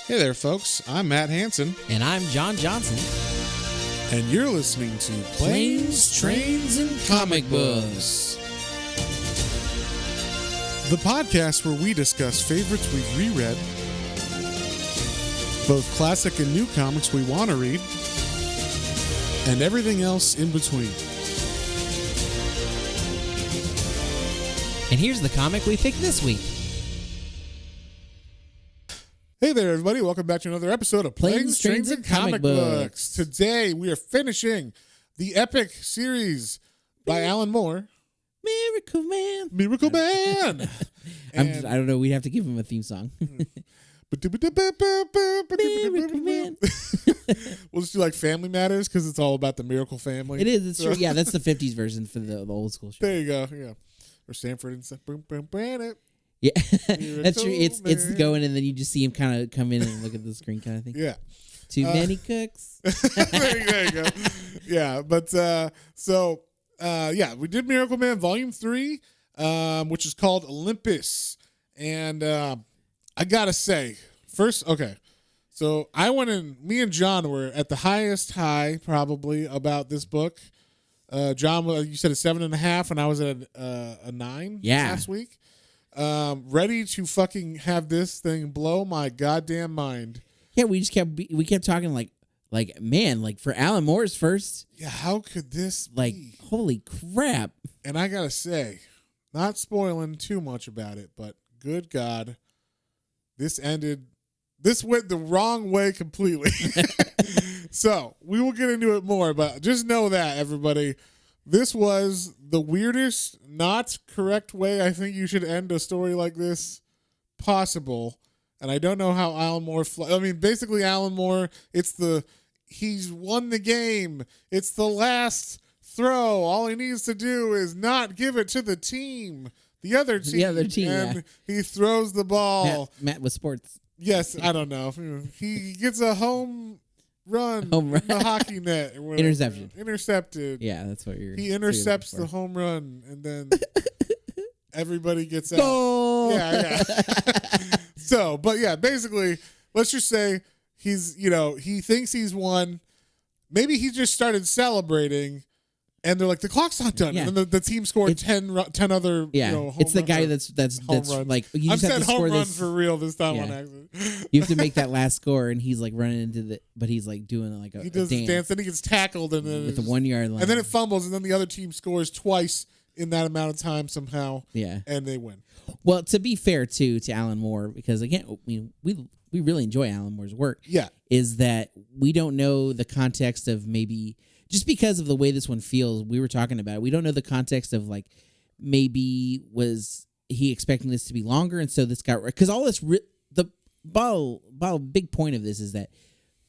Hey there, folks. I'm Matt Hansen, And I'm John Johnson. and you're listening to Planes, Trains, and Comic Books, the podcast where we discuss favorites we've reread, both classic and new comics we want to read, and everything else in between. And here's the comic we picked this week. Hey there, everybody. Welcome back to another episode of Planes, Trains, and Comic Books. Today, we are finishing the epic series by Alan Moore, MiracleMan. MiracleMan. I don't know. We'd have to give him a theme song. MiracleMan. We'll just do like Family Matters because it's all about the Miracle Family. It is. It's true. Yeah, that's the 50s version for the old school show. There you go. Yeah. Or Sanford and Brandon. Yeah, that's true. It's going, and then you just see him kind of come in and look at the screen kind of thing. Yeah. Too many cooks. there you go. Yeah, but we did Miracle Man Volume 3, which is called Olympus. And I gotta say, first, okay. So I went in, me and John were at the highest high probably about this book. John, you said a 7.5, and I was at a 9 last week. Ready to fucking have this thing blow my goddamn mind. Yeah, we kept talking like man, like for Alan Moore's first. Yeah, how could this be? Holy crap. And I gotta say, not spoiling too much about it, but good God, this went the wrong way completely. So we will get into it more, but just know that, everybody, this was the weirdest, not correct way I think you should end a story like this possible. And I don't know how Alan Moore... basically Alan Moore, he's won the game. It's the last throw. All he needs to do is not give it to the team. The other team. And he throws the ball. Matt with sports. Yes, I don't know. He gets a home run in the hockey net. Or Intercepted. Yeah, that's what you're... He intercepts the home run, and then everybody gets out. Goal! Yeah. So, but yeah, basically, let's just say he thinks he's won. Maybe he just started celebrating, and they're like, the clock's not done. Yeah. And then the team scored 10 other, home it's the run, guy that's runs. like, you just have to home score run this for real this time on accident. You have to make that last score, and he's like running into but he's like doing like a dance. Then he gets tackled, and then at the 1 yard line, and then it fumbles, and then the other team scores twice in that amount of time somehow. Yeah, and they win. Well, to be fair too to Alan Moore, because again, we really enjoy Alan Moore's work. Yeah, is that we don't know the context of maybe just because of the way this one feels. We were talking about it. We don't know the context of like maybe was he expecting this to be longer, and so this got because all this the big point of this is that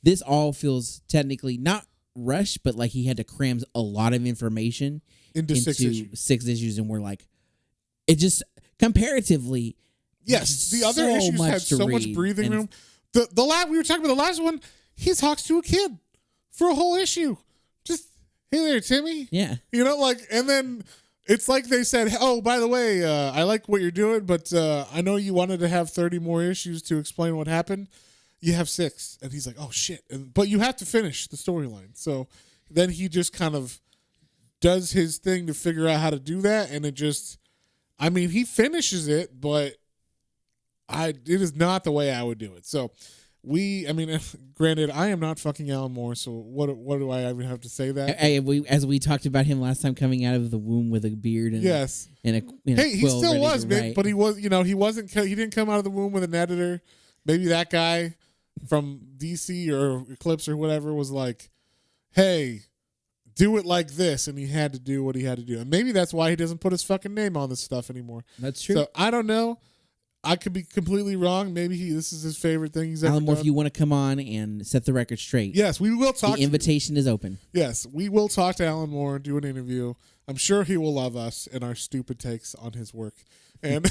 this all feels technically not rushed, but like he had to cram a lot of information into 6 issues, and we're like, it just comparatively. Yes, the other issues had so much breathing room. We were talking about the last one. He talks to a kid for a whole issue. Just, hey there, Timmy. Yeah, and then it's like they said, oh, by the way, I like what you're doing, but I know you wanted to have 30 more issues to explain what happened. You have 6, and he's like, oh shit, but you have to finish the storyline. So then he just kind of does his thing to figure out how to do that, and it just, he finishes it, but it is not the way I would do it. So granted, I am not fucking Alan Moore, so what do I even have to say that? As we talked about him last time, coming out of the womb with a beard and yes, and a he still was, but he was, he didn't come out of the womb with an editor. Maybe that guy from DC or Eclipse or whatever was like, hey, do it like this, and he had to do what he had to do, and maybe that's why he doesn't put his fucking name on this stuff anymore. That's true. So I don't know. I could be completely wrong. Maybe this is his favorite thing he's ever Alan Moore, done. if you want to come on and set the record straight, yes, we will talk. The invitation is open. Yes, we will talk to Alan Moore, do an interview. I'm sure he will love us and our stupid takes on his work, and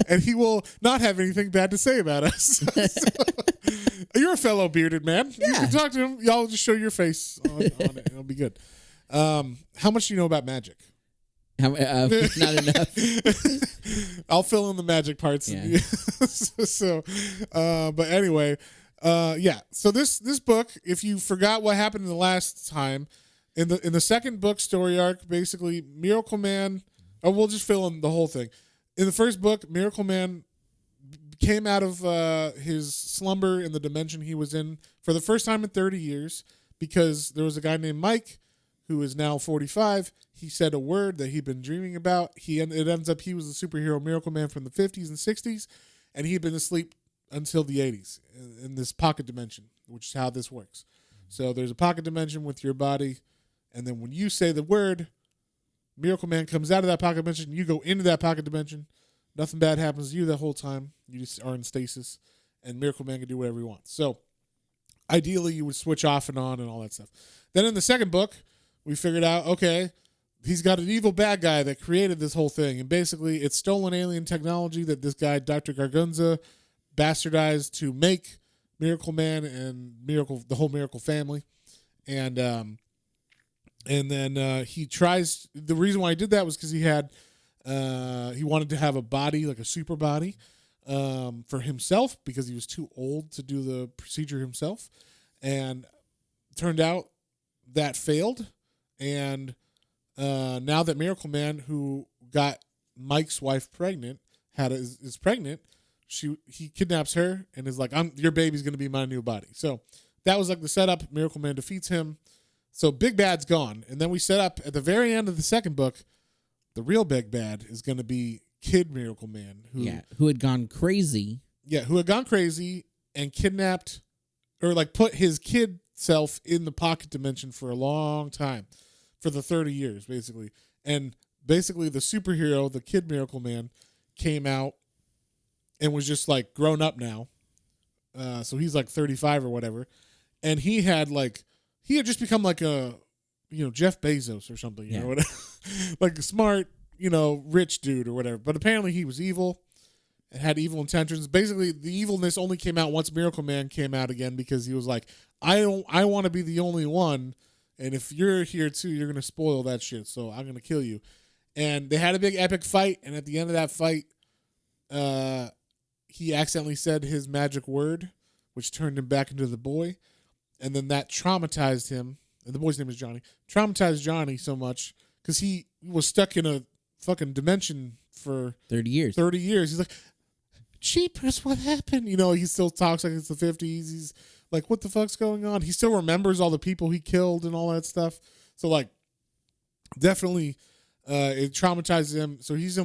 and he will not have anything bad to say about us. You're a fellow bearded man. Yeah. You can talk to him. Y'all just show your face on it. It'll be good. How much do you know about magic? Not enough. I'll fill in the magic parts. Yeah. But anyway, yeah. So this book, if you forgot what happened in the last time, in the second book story arc, basically MiracleMan. Oh, we'll just fill in the whole thing. In the first book, MiracleMan came out of his slumber in the dimension he was in for the first time in 30 years because there was a guy named Mike who is now 45. He said a word that he'd been dreaming about. It ends up he was the superhero MiracleMan from the 50s and 60s, and he'd been asleep until the 80s in this pocket dimension, which is how this works. So there's a pocket dimension with your body, and then when you say the word, MiracleMan comes out of that pocket dimension, you go into that pocket dimension. Nothing bad happens to you the whole time. You just are in stasis, and MiracleMan can do whatever he wants. So ideally, you would switch off and on and all that stuff. Then in the second book, we figured out, okay, he's got an evil bad guy that created this whole thing. And basically, it's stolen alien technology that this guy, Dr. Gargunza, bastardized to make MiracleMan and the whole Miracle family. And then he tries. The reason why he did that was because he wanted to have a body, like a super body, for himself because he was too old to do the procedure himself. And turned out that failed. And now that MiracleMan, who got Mike's wife pregnant, is pregnant, he kidnaps her and is like, your baby's going to be my new body. So that was like the setup. MiracleMan defeats him. So Big Bad's gone. And then we set up at the very end of the second book, the real Big Bad is going to be Kid MiracleMan. Who had gone crazy. Yeah, who had gone crazy and kidnapped or like put his kid self in the pocket dimension for a long time. For the 30 years, basically. And basically the superhero, the Kid MiracleMan, came out and was just like grown up now. So he's like 35 or whatever. And he had just become like a, Jeff Bezos or something, you know, whatever. Like a smart, rich dude or whatever. But apparently he was evil and had evil intentions. Basically, the evilness only came out once MiracleMan came out again because he was like, I want to be the only one. And if you're here too, you're going to spoil that shit. So I'm going to kill you. And they had a big epic fight. And at the end of that fight, he accidentally said his magic word, which turned him back into the boy. And then that traumatized him. And the boy's name is Johnny. Traumatized Johnny so much because he was stuck in a fucking dimension for 30 years. 30 years. He's like, jeepers, what happened? He still talks like it's the 50s. He's like, what the fuck's going on? He still remembers all the people he killed and all that stuff. So, like, definitely it traumatizes him. So he's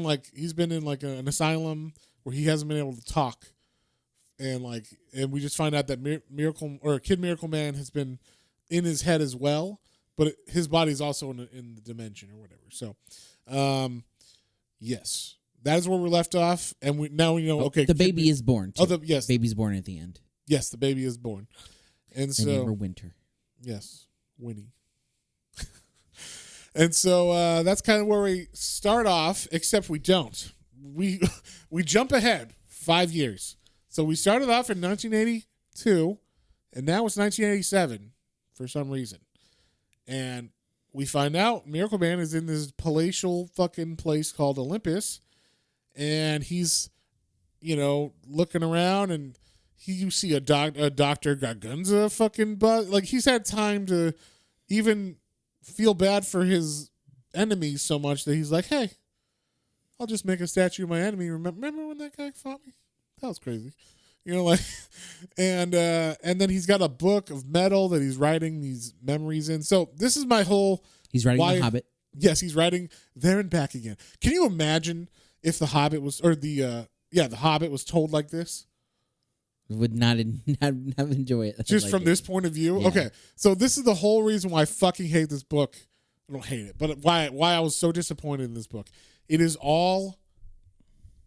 been in like an asylum where he hasn't been able to talk. And we just find out that Kid MiracleMan has been in his head as well, but his body's also in the dimension or whatever. So, yes, that is where we left off. And we know, okay. The baby is born. Too. Yes. Baby's born at the end. Yes, the baby is born. And so, name her Winter. Yes, Winnie. And so that's kind of where we start off, except we don't. We jump ahead 5 years. So we started off in 1982, and now it's 1987 for some reason. And we find out MiracleMan is in this palatial fucking place called Olympus, and he's, looking around, and you see a Dr. Gargunza fucking butt. Like, he's had time to even feel bad for his enemies so much that he's like, hey, I'll just make a statue of my enemy. Remember when that guy fought me? That was crazy. And then he's got a book of metal that he's writing these memories in. So this is my whole... He's writing The Hobbit. Yes, he's writing There and Back Again. Can you imagine if The Hobbit was... Or The Hobbit was told like this? Would not enjoy it. Just from this point of view? Yeah. Okay. So this is the whole reason why I fucking hate this book. I don't hate it, but why I was so disappointed in this book. It is all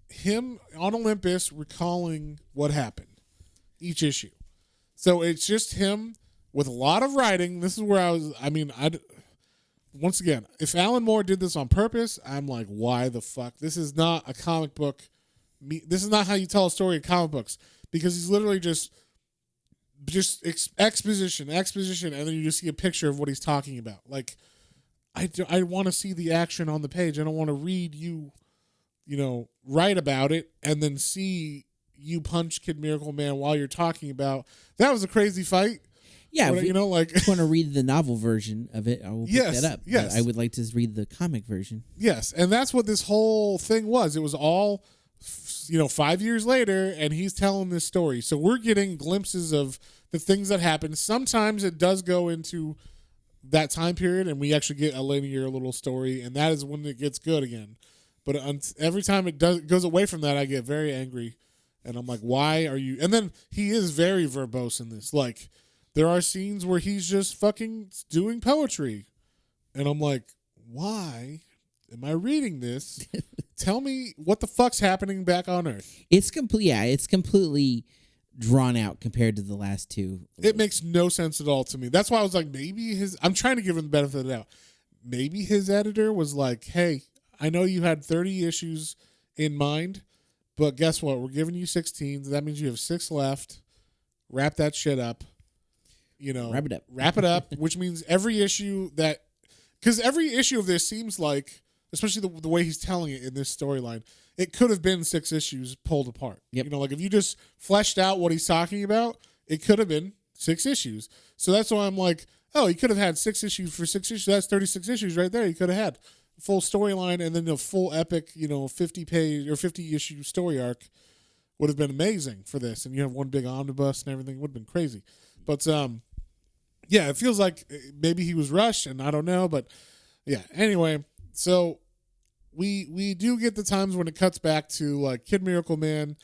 him on Olympus recalling what happened each issue. So it's just him with a lot of writing. This is where once again, if Alan Moore did this on purpose, I'm like, why the fuck? This is not a comic book. This is not how you tell a story in comic books, because he's literally just exposition, and then you just see a picture of what he's talking about. Like, I want to see the action on the page. I don't want to read you, write about it and then see you punch Kid Miracle Man while you're talking about that was a crazy fight. Yeah, if you want to read the novel version of it, I will pick that up. Yes, but I would like to read the comic version. Yes, and that's what this whole thing was. It was all, 5 years later, and he's telling this story. So we're getting glimpses of the things that happen. Sometimes it does go into that time period, and we actually get a linear little story, and that is when it gets good again. But every time it goes away from that, I get very angry, and I'm like, why are you? And then he is very verbose in this. Like, there are scenes where he's just fucking doing poetry, and I'm like, why am I reading this? Tell me what the fuck's happening back on Earth. It's completely drawn out compared to the last two. It makes no sense at all to me. That's why I was like, maybe I'm trying to give him the benefit of the doubt. Maybe his editor was like, hey, I know you had 30 issues in mind, but guess what? We're giving you 16. That means you have 6 left. Wrap that shit up. Wrap it up, which means every issue because every issue of this seems like, especially the way he's telling it in this storyline, it could have been 6 issues pulled apart. Yep. Like if you just fleshed out what he's talking about, it could have been 6 issues. So that's why I'm like, oh, he could have had 6 issues for 6 issues. That's 36 issues right there. He could have had a full storyline and then a full epic, 50-page or 50-issue story arc would have been amazing for this. And you have one big omnibus and everything. It would have been crazy. But yeah, it feels like maybe he was rushed, and I don't know, but yeah. Anyway, so we do get the times when it cuts back to like Kid Miracle Man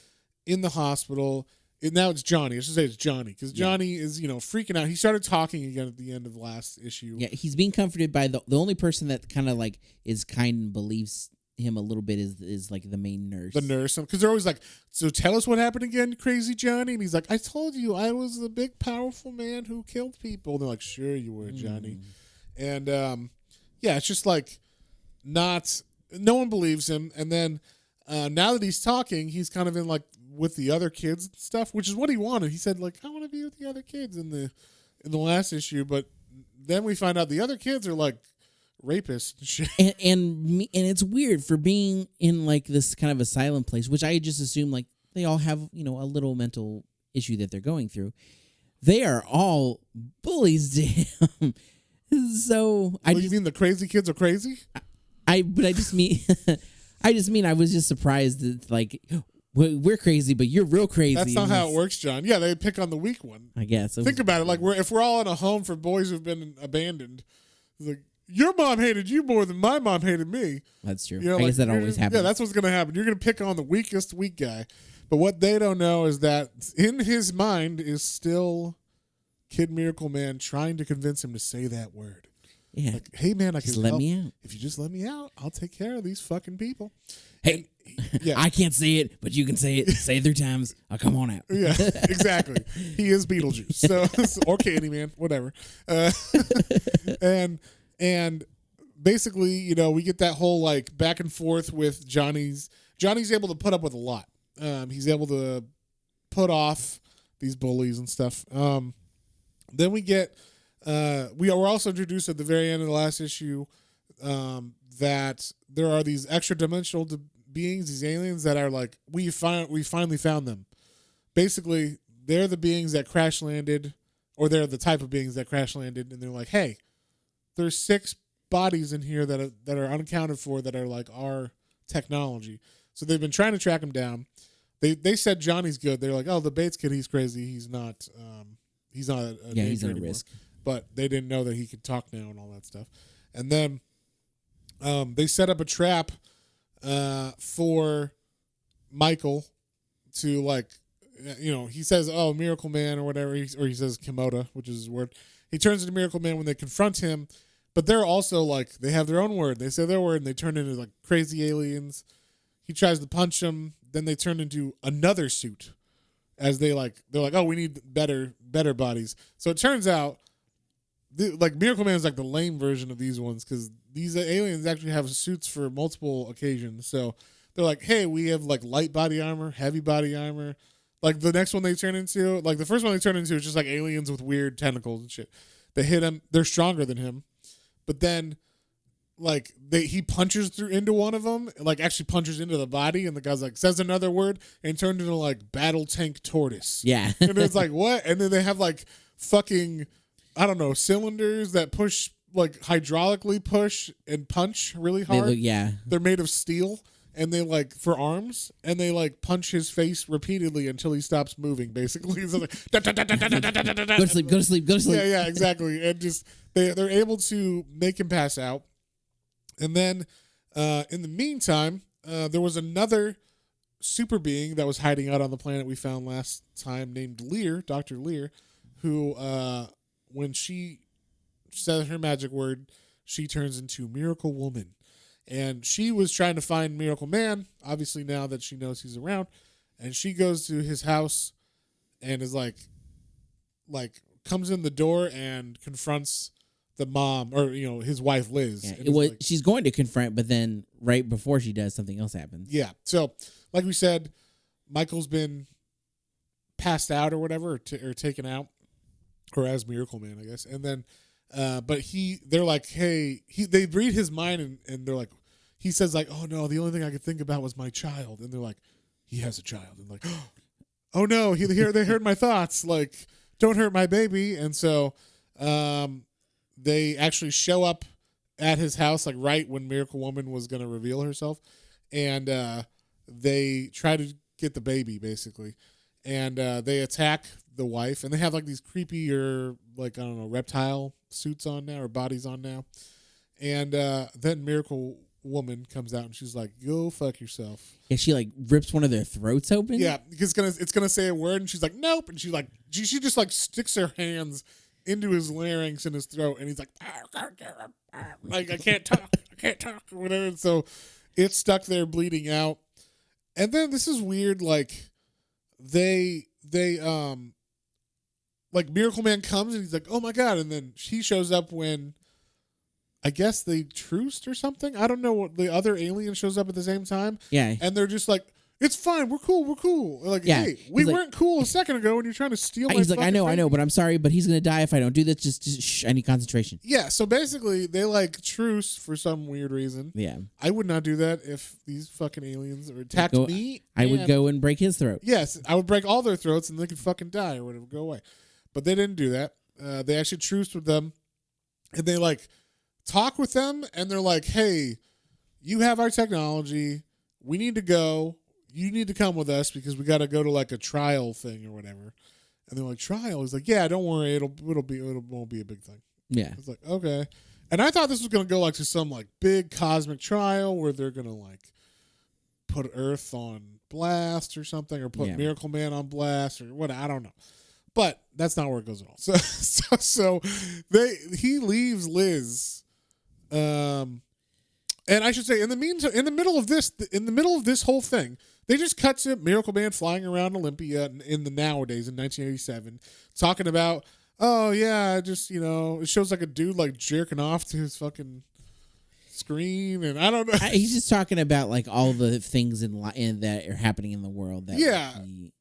in the hospital. And now it's Johnny. I should say it's Johnny because Johnny is freaking out. He started talking again at the end of the last issue. Yeah, he's being comforted by the only person that kind of like is kind and believes him a little bit is like the main nurse. The nurse, because they're always like, so tell us what happened again, crazy Johnny. And he's like, I told you I was the big powerful man who killed people. And they're like, sure you were, Johnny. And yeah, it's just like no one believes him. And then now that he's talking, he's kind of in like with the other kids and stuff, which is what he wanted. He said like, I want to be with the other kids in the last issue, but then we find out the other kids are like rapists and shit. And it's weird for being in like this kind of asylum place, which I just assume like they all have a little mental issue that they're going through. They are all bullies to him. So you mean the crazy kids are crazy? I just mean I was just surprised that like we're crazy, but you're real crazy. That's not how it works, John. Yeah, they pick on the weak one. I guess. Think about it. Like if we're all in a home for boys who've been abandoned, it's like, your mom hated you more than my mom hated me. That's true. I guess that always happens. Yeah, that's what's going to happen. You're going to pick on the weakest weak guy. But what they don't know is that in his mind is still Kid Miracle Man trying to convince him to say that word. Yeah. Like, hey, man, I can let me out. If you just let me out, I'll take care of these fucking people. Hey, I can't say it, but you can say it. Say it 3 times. I'll come on out. Yeah, exactly. He is Beetlejuice. So or Candyman, whatever. And basically, we get that whole like back and forth with Johnny's able to put up with a lot. He's able to put off these bullies and stuff. Then we get we were also introduced at the very end of the last issue that there are these extra dimensional beings, these aliens that are like we finally found them. Basically, they're the beings that crash landed, or they're the type of beings that crash landed, and they're like, hey, there's 6 bodies in here that are unaccounted for that are like our technology. So they've been trying to track him down. They said Johnny's good. They're like, oh, the Bates kid, he's crazy. He's not. He's not. He's not a anymore. risk. But they didn't know that he could talk now and all that stuff. And then they set up a trap for Michael to like, he says, oh, Miracle Man or whatever, or he says Komoda, which is his word. He turns into Miracle Man when they confront him, but they're also like, they have their own word. They say their word and they turn into like crazy aliens. He tries to punch them. Then they turn into another suit as they're like, oh, we need better bodies. So it turns out like Miracle Man is like the lame version of these ones because these aliens actually have suits for multiple occasions. So they're like, hey, we have like light body armor, heavy body armor. Like the next one they turn into, like the first one they turn into is just like aliens with weird tentacles and shit. They hit him. They're stronger than him. But then he punches through into one of them, like actually punches into the body, and the guy's like says another word and turned into like battle tank tortoise. Yeah. And it's like, what? And then they have like fucking, I don't know, cylinders that push, like hydraulically push and punch really hard. They're made of steel, and they like for arms, and they like punch his face repeatedly until he stops moving, basically. So like, Go to sleep, go to sleep, go to sleep. Yeah, exactly. And just they're able to make him pass out. And then in the meantime, there was another super being that was hiding out on the planet we found last time named Lear, Dr. Lear, who when she says her magic word, she turns into Miracle Woman. And she was trying to find MiracleMan, obviously now that she knows he's around. And she goes to his house and is like comes in the door and confronts the mom, or his wife Liz. Yeah, she's going to confront, but then right before she does, something else happens. Yeah. So, like we said, Michael's been passed out or whatever, or taken out, or as MiracleMan, I guess. And then, but they're like, hey, they read his mind, and they're like, he says like, oh no, the only thing I could think about was my child, and they're like, he has a child, and like, oh no, they heard my thoughts, like, don't hurt my baby, and so, they actually show up at his house, like right when Miracle Woman was going to reveal herself. And they try to get the baby, basically. And they attack the wife. And they have like these creepy, or like, I don't know, reptile suits on now, or bodies on now. And then Miracle Woman comes out and she's like, go fuck yourself. Yeah, she like rips one of their throats open. Yeah, because it's gonna say a word, and she's like, nope. And she just like sticks her hands into his larynx and his throat, and he's like, I can't talk, or whatever. And so it's stuck there bleeding out. And then this is weird, like they like MiracleMan comes and he's like, oh my god, and then she shows up when I guess they truced or something. I don't know what, the other alien shows up at the same time. Yeah. And they're just like, it's fine. We're cool. Like, yeah. Hey, we weren't cool a second ago when you're trying to steal my He's like, I know, baby. but I'm sorry, but he's going to die if I don't do this. Just shh, I need concentration. Yeah, so basically, they like truce for some weird reason. Yeah. I would not do that if these fucking aliens attacked me. I would go and break his throat. Yes, I would break all their throats and they could fucking die or whatever, go away. But they didn't do that. They actually truced with them, and they like talk with them, and they're like, hey, you have our technology. We need to go. You need to come with us because we got to go to like a trial thing or whatever. And they're like, trial? He's like, yeah, don't worry. It won't be a big thing. Yeah. It's like, okay. And I thought this was going to go like to some like big cosmic trial where they're going to like put Earth on blast or something, or put MiracleMan on blast or what. I don't know. But that's not where it goes at all. So he leaves Liz. And I should say, in the meantime, in the middle of this whole thing, they just cut to MiracleMan flying around Olympia in the nowadays in 1987, talking about, oh yeah, just it shows like a dude like jerking off to his fucking screen, and I don't know. He's just talking about like all the things in that are happening in the world that he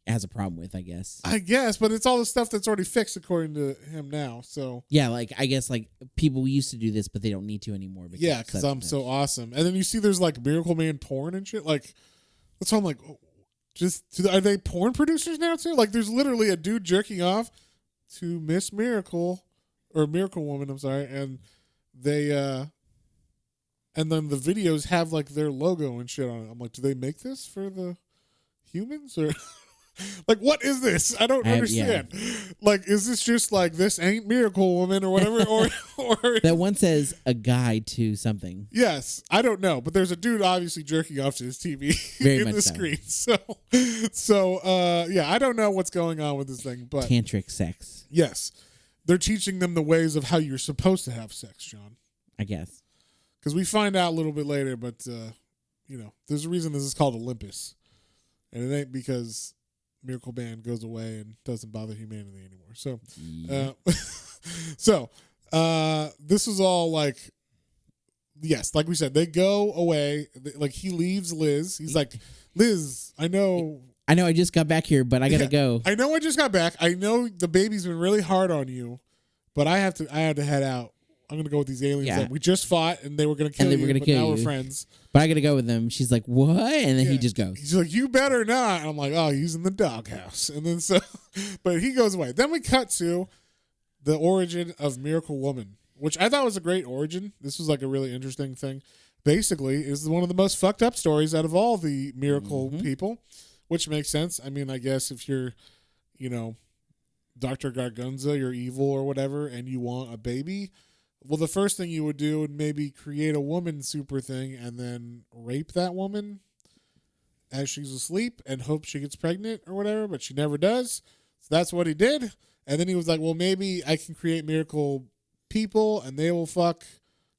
has a problem with, I guess. But it's all the stuff that's already fixed according to him now. So yeah, like I guess like people used to do this, but they don't need to anymore. Because I'm so awesome. And then you see there's like MiracleMan porn and shit. Like that's why I'm like, are they porn producers now too? Like there's literally a dude jerking off to Miss Miracle or Miracle Woman. I'm sorry, and they and then the videos have like their logo and shit on it. I'm like, do they make this for the humans or? Like, what is this? I don't understand. Yeah. Like, is this just like, this ain't Miracle Woman or whatever? or that one says a guide to something. Yes. I don't know. But there's a dude obviously jerking off to his TV in the screen. So, I don't know what's going on with this thing. But tantric sex. Yes. They're teaching them the ways of how you're supposed to have sex, John. I guess. Because we find out a little bit later, but, there's a reason this is called Olympus. And it ain't because MiracleMan goes away and doesn't bother humanity anymore. So, this is all like, yes, like we said, they go away. Like he leaves Liz. He's like, Liz, I know I just got back here, but I gotta go. I know I just got back. I know the baby's been really hard on you, but I have to head out. I'm gonna go with these aliens Yeah. that we just fought and they were gonna kill And they were you, gonna but kill now we're you. friends. But I got to go with them. She's like, what? And then he Yeah. just goes. He's like, you better not. And I'm like, oh, he's in the doghouse. And then but he goes away. Then we cut to the origin of Miracle Woman, which I thought was a great origin. This was like a really interesting thing. Basically, is one of the most fucked up stories out of all the miracle people, which makes sense. I mean, I guess if you're, Dr. Gargunza, you're evil or whatever, and you want a baby, well, the first thing you would do would maybe create a woman super thing and then rape that woman as she's asleep and hope she gets pregnant or whatever, but she never does. So that's what he did. And then he was like, well, maybe I can create miracle people and they will fuck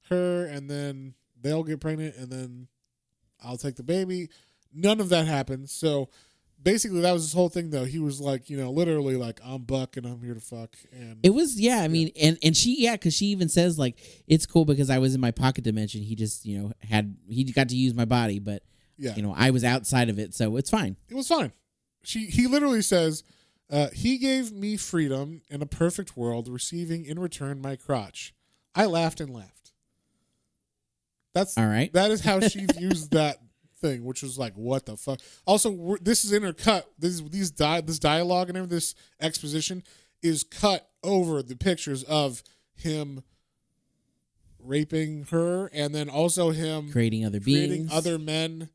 her and then they'll get pregnant and then I'll take the baby. None of that happened. So basically that was his whole thing though. He was like, literally like, I'm Buck and I'm here to fuck. And It was, I mean, and she, because she even says like, it's cool because I was in my pocket dimension. He just, he got to use my body, but I was outside of it. So it's fine. It was fine. He literally says, he gave me freedom in a perfect world, receiving in return my crotch. I laughed and laughed. That's all right. That is how she views that thing, which was like, what the fuck? Also, this is intercut. This dialogue and everything, this exposition is cut over the pictures of him raping her, and then also him creating other beings, other men,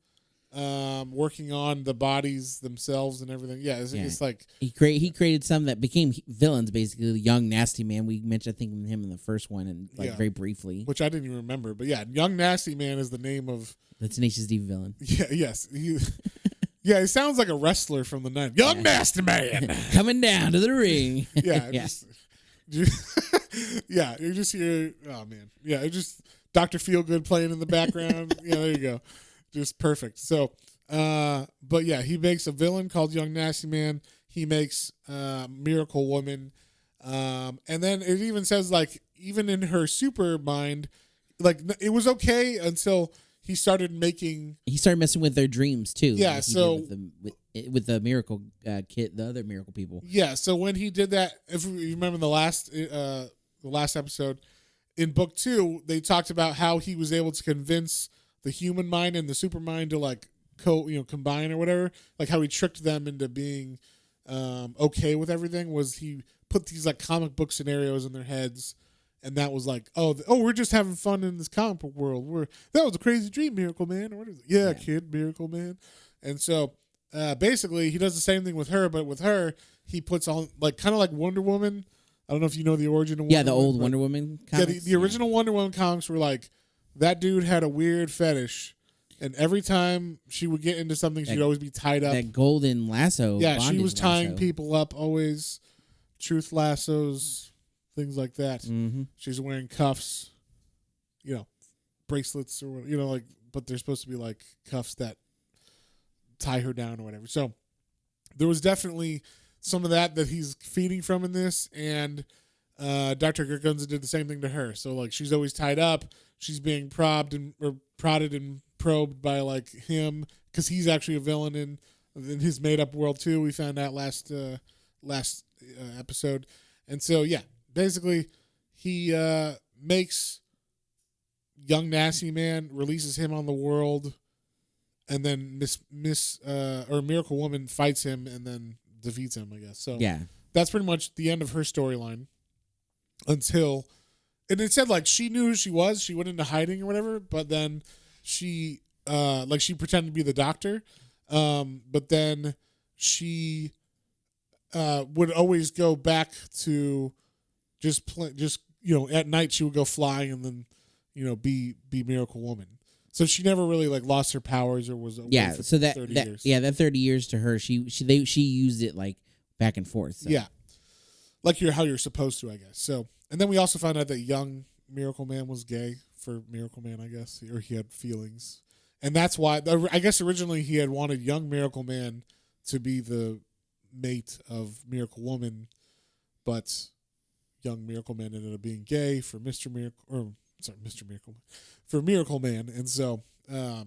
working on the bodies themselves and everything. Yeah, it's like he created some that became villains, basically. The Young Nasty Man, we mentioned, I think, him in the first one, and very briefly, which I didn't even remember. But yeah, Young Nasty Man is the name of the Tenacious D villain. Yeah, yes, he sounds like a wrestler from the 90s. Young Nasty Man coming down to the ring. Yeah, you just hear, oh man, yeah, it just Dr. Feelgood playing in the background. Yeah, there you go. Just perfect. So, but yeah, he makes a villain called Young Nasty Man. He makes Miracle Woman. And then it even says, like, even in her super mind, like, it was okay until he started messing with their dreams, too. Yeah, like so... With the Miracle kid, the other Miracle people. Yeah, so when he did that, if you remember the last episode, in book 2, they talked about how he was able to convince the human mind and the super mind to like combine or whatever, like how he tricked them into being okay with everything. Was he put these like comic book scenarios in their heads, and that was like, we're just having fun in this comic book world. That was a crazy dream, Miracle Man, or what is it? Yeah, kid, Miracle Man. And so basically he does the same thing with her, but with her he puts on like kind of like Wonder Woman. I don't know if you know the origin of Wonder Woman. The old Wonder Woman comics. Yeah, the original Wonder Woman comics were like, that dude had a weird fetish, and every time she would get into something, she'd always be tied up. That golden lasso. Yeah, she was tying people up always. Truth lassos, things like that. Mm-hmm. She's wearing cuffs, bracelets or but they're supposed to be like cuffs that tie her down or whatever. So there was definitely some of that he's feeding from in this, and Dr. Gargunza did the same thing to her. So like she's always tied up. She's being prodded and probed by like him because he's actually a villain in his made up world too. We found out last episode, and so yeah, basically he makes Young Nasty Man, releases him on the world, and then Miracle Woman fights him and then defeats him, I guess. So yeah, that's pretty much the end of her storyline until. And it said like she knew who she was. She went into hiding or whatever, but then she she pretended to be the doctor. But then she would always go back to at night she would go flying and then be Miracle Woman. So she never really like lost her powers or was away for 30 years. Yeah, that 30 years to her, she used it like back and forth. So. Yeah, like how you're supposed to, I guess. So. And then we also found out that young Miracle Man was gay for Miracle Man, I guess, or he had feelings. And that's why, I guess originally he had wanted young Miracle Man to be the mate of Miracle Woman, but young Miracle Man ended up being gay for Mr. Miracle Man. And so that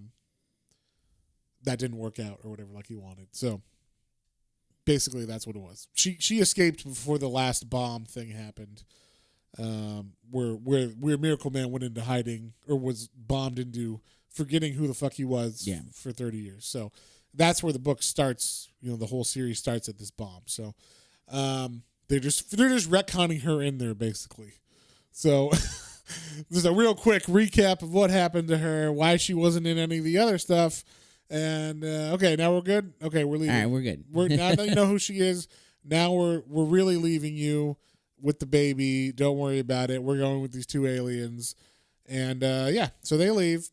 didn't work out or whatever like he wanted. So basically that's what it was. She escaped before the last bomb thing happened. where MiracleMan went into hiding or was bombed into forgetting who the fuck he was for 30 years. So that's where the book starts. The whole series starts at this bomb. So they're just retconning her in there basically. So there's a real quick recap of what happened to her, why she wasn't in any of the other stuff. And okay, now we're good. Okay, we're leaving. All right, we're good. Now that you know who she is, now we're really leaving you with the baby. Don't worry about it. We're going with these two aliens, and so they leave.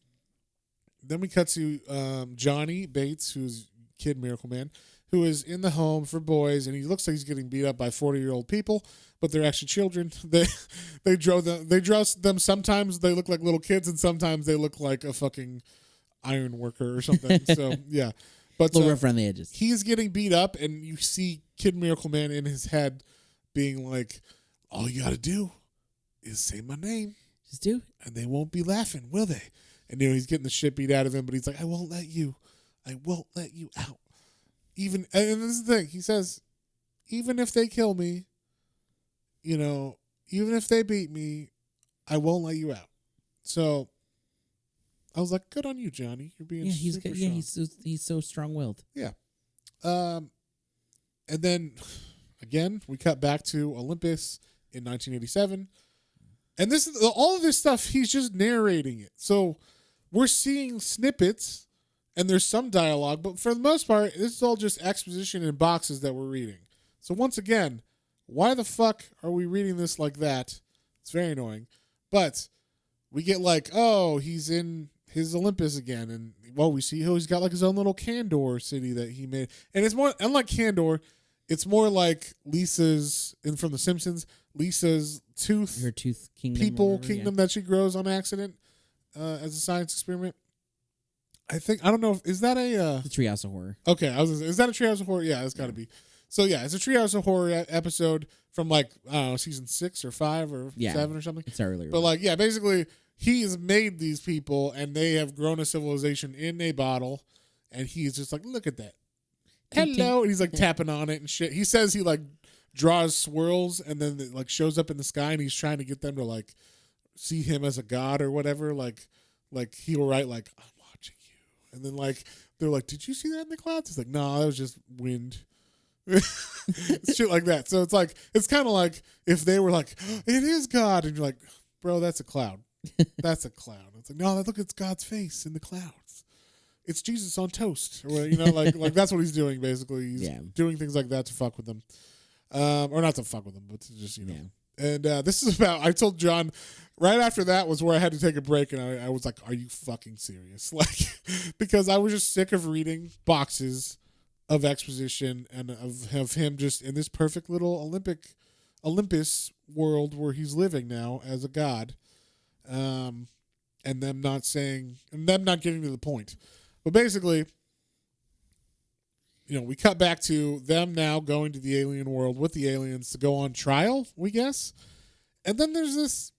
Then we cut to Johnny Bates, who's Kid MiracleMan, who is in the home for boys, and he looks like he's getting beat up by 40-year-old people, but they're actually children. They dress them. Sometimes they look like little kids, and sometimes they look like a fucking iron worker or something. So yeah, but a little rough around the edges. He's getting beat up, and you see Kid MiracleMan in his head being like, all you gotta do is say my name, just do it, and they won't be laughing, will they? And he's getting the shit beat out of him, but he's like, I won't let you out. And this is the thing, he says, even if they kill me, even if they beat me, I won't let you out. So I was like, good on you, Johnny. You're being super strong. He's so strong-willed. Yeah. And then, again, we cut back to Olympus in 1987. And all of this stuff, he's just narrating it. So we're seeing snippets, and there's some dialogue, but for the most part, this is all just exposition in boxes that we're reading. So once again, why the fuck are we reading this like that? It's very annoying. But we get like, oh, he's in his Olympus again, and we see he's got like his own little Candor city that he made, and it's more unlike Candor. It's more like Lisa's from The Simpsons. Lisa's her tooth kingdom that she grows on accident as a science experiment. I don't know. Is that the Treehouse of Horror? Okay, is that a Treehouse of Horror? Yeah, it's got to be. So yeah, it's a Treehouse of Horror episode from like season 6 or 5 or 7 or something. It's earlier. But like basically. He has made these people, and they have grown a civilization in a bottle, and he's just like, look at that. Hello. And he's like tapping on it and shit. He says he like draws swirls, and then it like shows up in the sky, and he's trying to get them to like see him as a god or whatever. Like he'll write like, I'm watching you. And then like, they're like, did you see that in the clouds? He's like, no, that was just wind. Shit like that. So it's kind of like if they were like, it is God. And you're like, bro, that's a cloud. That's a cloud. It's like, no, look, it's God's face in the clouds. It's Jesus on toast. Or, like that's what he's doing, basically. He's doing things like that to fuck with them. Or not to fuck with them, but to just, Yeah. And this is about, I told John, right after that was where I had to take a break, and I was like, are you fucking serious? Like, because I was just sick of reading boxes of exposition and of him just in this perfect little Olympus world where he's living now as a god. And them not getting to the point. But basically, we cut back to them now going to the alien world with the aliens to go on trial, we guess. And then there's this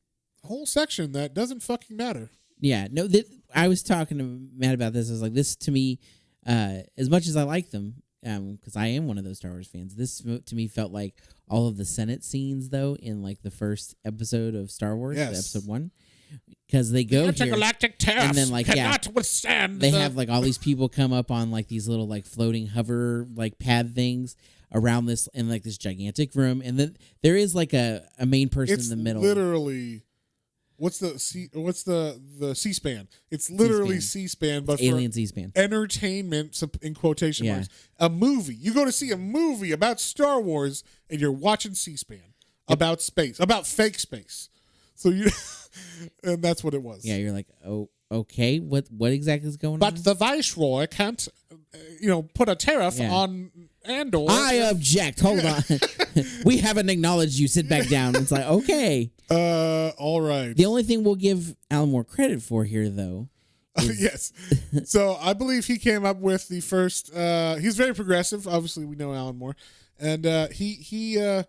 whole section that doesn't fucking matter. Yeah, no, I was talking to Matt about this. I was like, this to me, as much as I like them, because I am one of those Star Wars fans, this to me felt like all of the Senate scenes, though, in like the first episode of Star Wars, episode 1. Because they go here, and then like withstand. They have like all these people come up on like these little like floating hover like pad things around this in like this gigantic room, and then there is like a main person in the middle. Literally, what's the C-SPAN? It's literally C-SPAN, but alien C-SPAN entertainment in quotation marks. A movie. You go to see a movie about Star Wars, and you're watching C-SPAN about space, about fake space. So and that's what it was. Yeah, you're like, oh, okay. What exactly is going on? But the Viceroy can't, put a tariff on Andor. I object. Hold on. We haven't acknowledged you. Sit back down. It's like, okay. All right. The only thing we'll give Alan more credit for here, though. Yes. So I believe he came up with the first. He's very progressive. Obviously, we know Alan Moore, and he.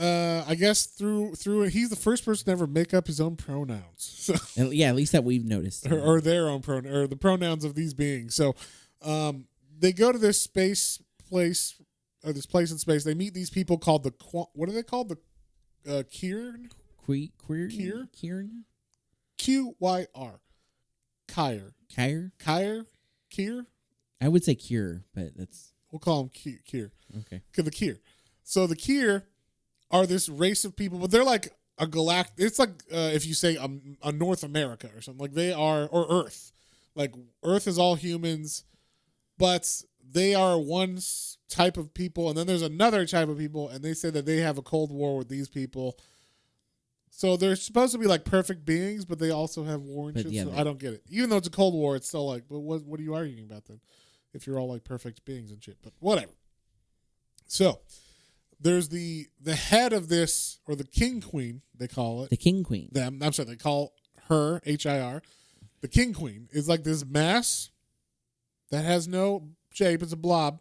I guess through he's the first person to ever make up his own pronouns. So, yeah, at least that we've noticed, or their own or the pronouns of these beings. So, they go to this place in space. They meet these people called what are they called? The Kieran? Kyr? Kyr? Q-Y-R. Kyr. Kyr? Kyr? Kyr? I would say cure, but that's We'll call them Kyr. okay. The Kyr. So the Kyr are this race of people, but they're like a galactic. It's like if you say a North America or something. Like they are, or Earth. Like Earth is all humans, but they are one type of people, and then there's another type of people, and they say that they have a cold war with these people. So they're supposed to be like perfect beings, but they also have war and shit. Yeah, so I don't get it. Even though it's a cold war, it's still like, but what are you arguing about then? If you're all like perfect beings and shit, but whatever. So there's the head of this, or the king queen, they call it. The king queen. I'm sorry, they call her H-I-R. The king queen is like this mass that has no shape. It's a blob.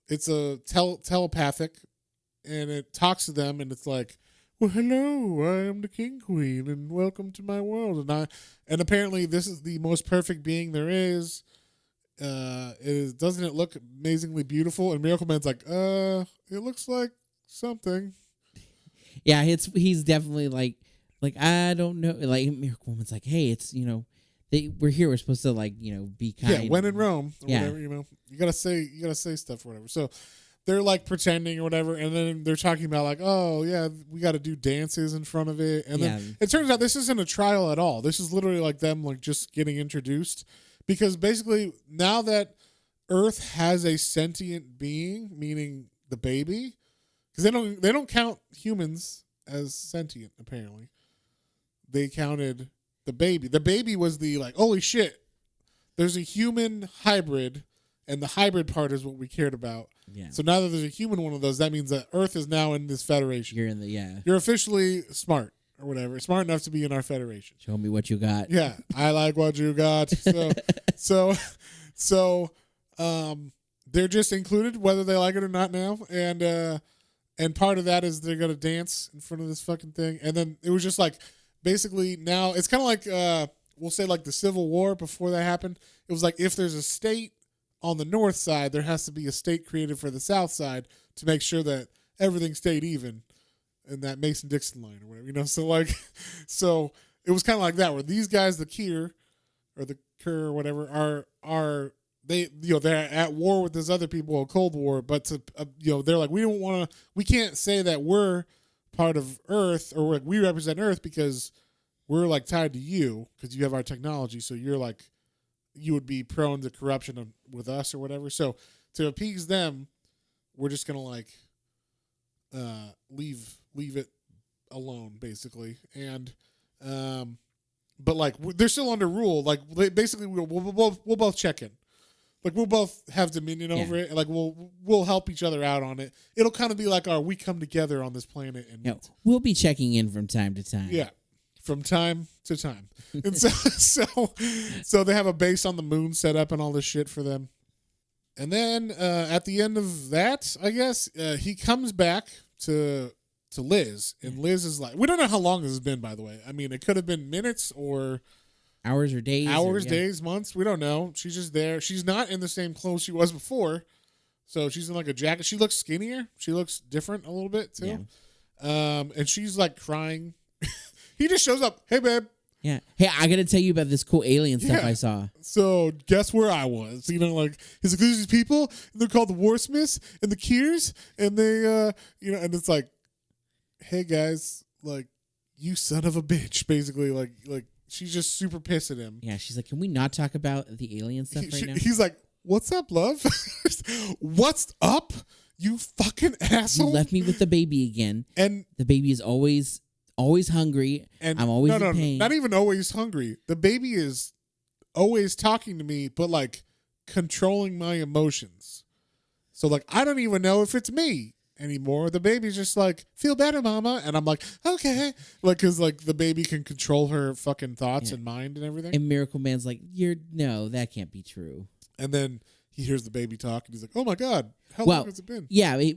It's a telepathic, and it talks to them, and it's like, well, hello, I am the king queen, and welcome to my world. And apparently this is the most perfect being there is. Doesn't it look amazingly beautiful? And MiracleMan's like, it looks like something. Yeah, he's definitely like I don't know. Like Miracle Woman's like, hey, it's we're here. We're supposed to be kind. Yeah, when in Rome, or yeah. whatever, you gotta say stuff or whatever. So they're like pretending or whatever, and then they're talking about like, oh yeah, we got to do dances in front of it, and then it turns out this isn't a trial at all. This is literally like them like just getting introduced, because basically now that Earth has a sentient being, meaning the baby, because they don't count humans as sentient apparently. They counted the baby. The baby was the like, holy shit, there's a human hybrid, and the hybrid part is what we cared about. Yeah. So now that there's a human one of those, that means that Earth is now in this federation. You're officially smart or whatever, smart enough to be in our federation. Show me what you got. Yeah, I like what you got. So, they're just included whether they like it or not now, and part of that is they're gonna dance in front of this fucking thing, and then it was just like basically now it's kind of like we'll say like the Civil War before that happened. It was like if there's a state on the north side, there has to be a state created for the south side to make sure that everything stayed even, and that Mason-Dixon line or whatever, So like, so it was kind of like that, where these guys, the Kyr or the Kerr or whatever, are they they're at war with this other people, a Cold War, but to they're like, we can't say that we're part of Earth, or like we represent Earth, because we're like tied to you because you have our technology, so you're like, you would be prone to corruption with us or whatever. So to appease them, we're just gonna like leave it alone, basically. And but like they're still under rule. Like basically, we'll both check in. Like we'll both have dominion over it, and like we'll help each other out on it. It'll kind of be like we come together on this planet, and we'll be checking in from time to time. Yeah. From time to time. And so they have a base on the moon set up and all this shit for them. And then at the end of that, I guess, he comes back to Liz. And Liz is like, we don't know how long this has been, by the way. I mean, it could have been minutes or hours or days. Days, months. We don't know. She's just there. She's not in the same clothes she was before. So she's in like a jacket. She looks skinnier. She looks different a little bit too. Yeah. And she's like crying. He just shows up. Hey, babe. Yeah. Hey, I got to tell you about this cool alien stuff I saw. So guess where I was? Like, he's like, there's these people, and they're called the Warsmiths and the Kyrs, and they, and it's like, hey, guys, like, you son of a bitch, basically. Like she's just super pissed at him. Yeah, she's like, can we not talk about the alien stuff now? He's like, what's up, love? What's up, you fucking asshole? You left me with the baby again. And the baby is always hungry, and I'm always in pain. Not even always hungry. The baby is always talking to me, but like controlling my emotions. So like I don't even know if it's me anymore. The baby's just like, feel better, mama, and I'm like, okay, like because like the baby can control her fucking thoughts and mind and everything. And MiracleMan's like, no, that can't be true. And then he hears the baby talk, and he's like, oh my god, how long has it been? Yeah.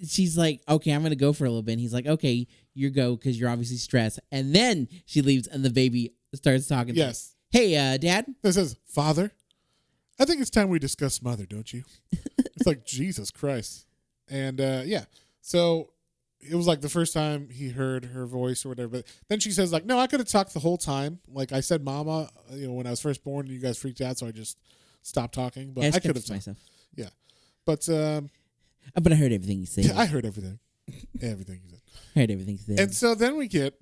She's like, okay, I'm going to go for a little bit. And he's like, okay, you go because you're obviously stressed. And then she leaves and the baby starts talking. Yes. Hey, Dad. It says, Father, I think it's time we discuss mother, don't you? It's like, Jesus Christ. And, so it was like the first time he heard her voice or whatever. But then she says like, no, I could have talked the whole time. Like I said, Mama, when I was first born, you guys freaked out, so I just stopped talking. But I could have myself. Yeah, but I heard everything you said. I heard everything. Everything you said. Heard everything you said. And so then we get.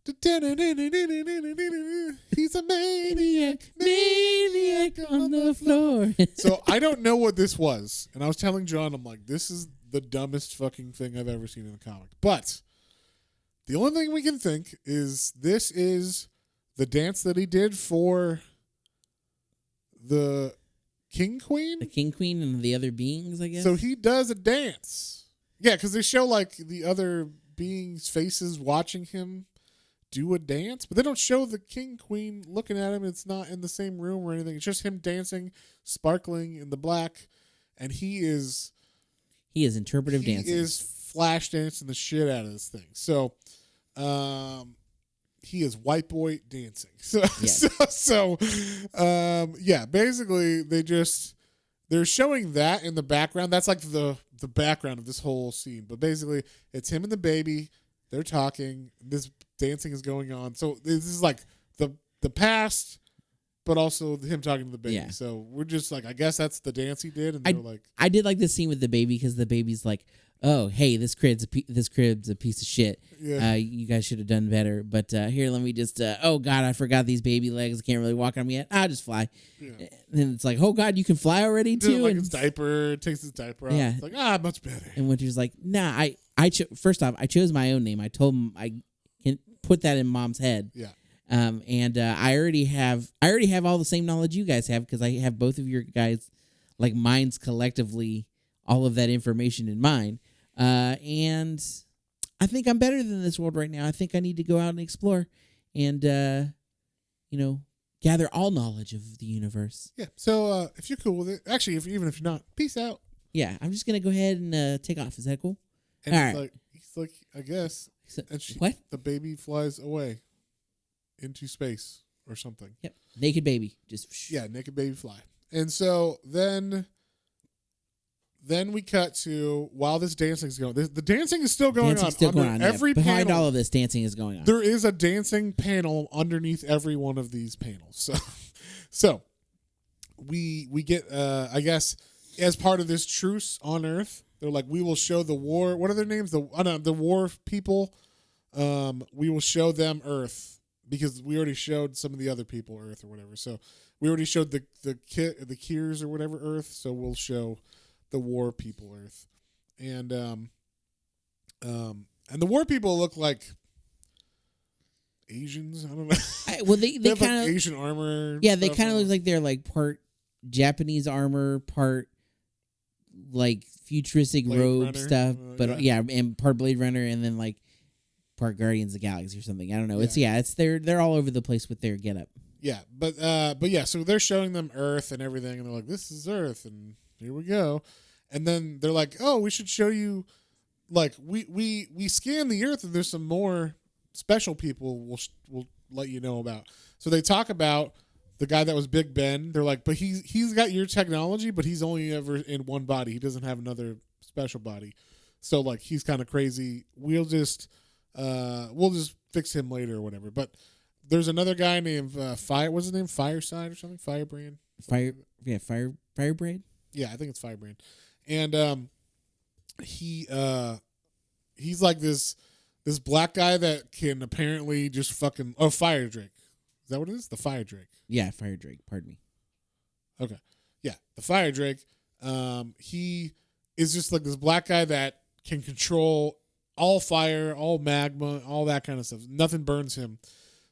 He's a maniac on the floor. So I don't know what this was. And I was telling John, I'm like, this is the dumbest fucking thing I've ever seen in a comic. But the only thing we can think is this is the dance that he did for the King Queen? The King Queen and the other beings, I guess. So he does a dance. Yeah, because they show like the other beings' faces watching him do a dance, but they don't show the King Queen looking at him. It's not in the same room or anything. It's just him dancing, sparkling in the black, and he is interpretive dancing. He is flash dancing the shit out of this thing. So, he is white boy dancing. So, yeah. Basically, they're showing that in the background. That's like the background of this whole scene. But basically, it's him and the baby. They're talking. This dancing is going on. So this is like the past, but also him talking to the baby. Yeah. So we're just like, I guess that's the dance he did. And they're like, I did like this scene with the baby because the baby's like, oh, hey, this crib's a piece of shit. Yeah. You guys should have done better. But here, let me just. Oh God, I forgot these baby legs. I can't really walk on them yet. I'll just fly. Yeah. And it's like, oh God, you can fly already too. Like his diaper, takes his diaper off. Yeah. It's like much better. And Winter's like, nah, first off, I chose my own name. I told him I can put that in Mom's head. Yeah. And I already have all the same knowledge you guys have because I have both of your guys' like minds collectively, all of that information in mine. And I think I'm better than this world right now. I think I need to go out and explore and, gather all knowledge of the universe. Yeah. So, if you're cool with it, actually, even if you're not, peace out. Yeah. I'm just going to go ahead and take off. Is that cool? And all right. He's like, I guess. So, and what? The baby flies away into space or something. Yep. Naked baby. Just naked baby fly. And so then we cut to while this dancing is going. The dancing is still going on. Still going on. Every behind panel, all of this, dancing is going on. There is a dancing panel underneath every one of these panels. So we get I guess as part of this truce on Earth, they're like, we will show the war. What are their names? The war people. We will show them Earth because we already showed some of the other people Earth or whatever. So we already showed the Kiers or whatever Earth. So we'll show the war people Earth, and the war people look like Asians. I don't know. They have kind of like Asian armor. Yeah, they kind of look like they're like part Japanese armor, part like futuristic Blade robe Runner, stuff, but and part Blade Runner, and then like part Guardians of the Galaxy or something. I don't know. It's they're all over the place with their getup. Yeah, but yeah, so they're showing them Earth and everything, and they're like, "This is Earth," and here we go. And then they're like, "Oh, we should show you, like we scan the Earth, and there's some more special people we'll let you know about." So they talk about the guy that was Big Ben. They're like, "But he's got your technology, but he's only ever in one body. He doesn't have another special body. So like he's kind of crazy. We'll just fix him later or whatever." But there's another guy named what's his name? Fireside or something? Firebrand? Firebrand? Yeah, I think it's Firebrand. And he's like this black guy that can apparently just fucking Fire Drake. Is that what it is? The Fire Drake. Yeah, Fire Drake, pardon me. Okay. Yeah, the Fire Drake. He is just like this black guy that can control all fire, all magma, all that kind of stuff. Nothing burns him.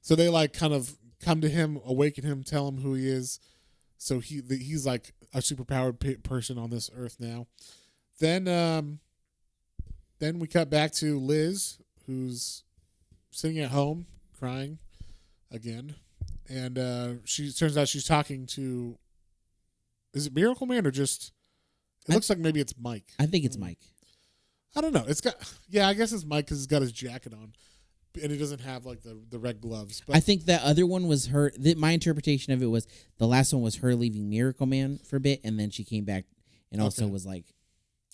So they like kind of come to him, awaken him, tell him who he is. So he's like a superpowered person on this Earth now. Then we cut back to Liz, who's sitting at home crying again, and she turns out she's talking to. Is it MiracleMan or just? It looks like maybe it's Mike. I think it's Mike. I don't know. It's got I guess it's Mike because he's got his jacket on. And he doesn't have like the red gloves. But I think the other one was her. My interpretation of it was the last one was her leaving MiracleMan for a bit, and then she came back and also was like,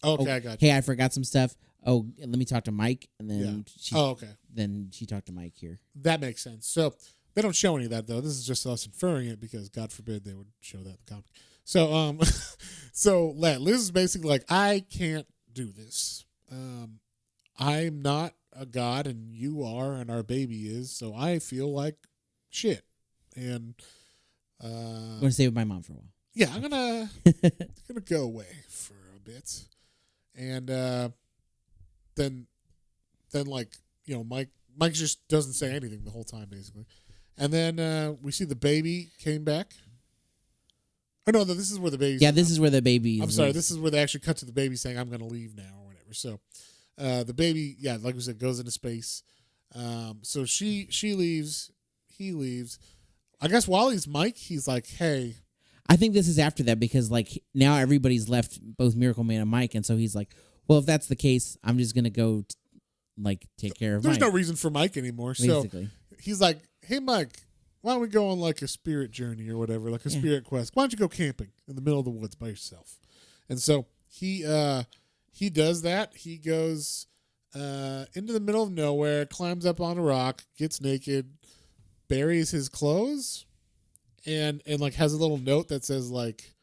"Okay, I got you. Hey, I forgot some stuff. oh, let me talk to Mike, and then okay. then she talked to Mike here. That makes sense. So they don't show any of that though. This is just us inferring it because God forbid they would show that in the comic. So so Liz is basically like, I can't do this. I'm not a god and you are and our baby is, so I feel like shit. And I'm gonna stay with my mom for a while. Yeah, I'm gonna go away for a bit. And then like, you know, Mike just doesn't say anything the whole time basically. And then we see the baby came back. Oh no, this is where the baby. Yeah, this is where the baby. I'm sorry, this is where they actually cut to the baby saying, "I'm going to leave now" or whatever. So, the baby, yeah, like we said, goes into space. So she leaves, he leaves. I guess while he's Mike, he's like, "Hey." I think this is after that because like now everybody's left, both MiracleMan and Mike, and so he's like, "Well, if that's the case, I'm just going to go, like, take care of." There's Mike. no reason for Mike anymore. Basically. So he's like, "Hey, Mike. Why don't we go on like a spirit journey or whatever, like a spirit quest? Why don't you go camping in the middle of the woods by yourself?" And so he does that. He goes into the middle of nowhere, climbs up on a rock, gets naked, buries his clothes, and like has a little note that says like,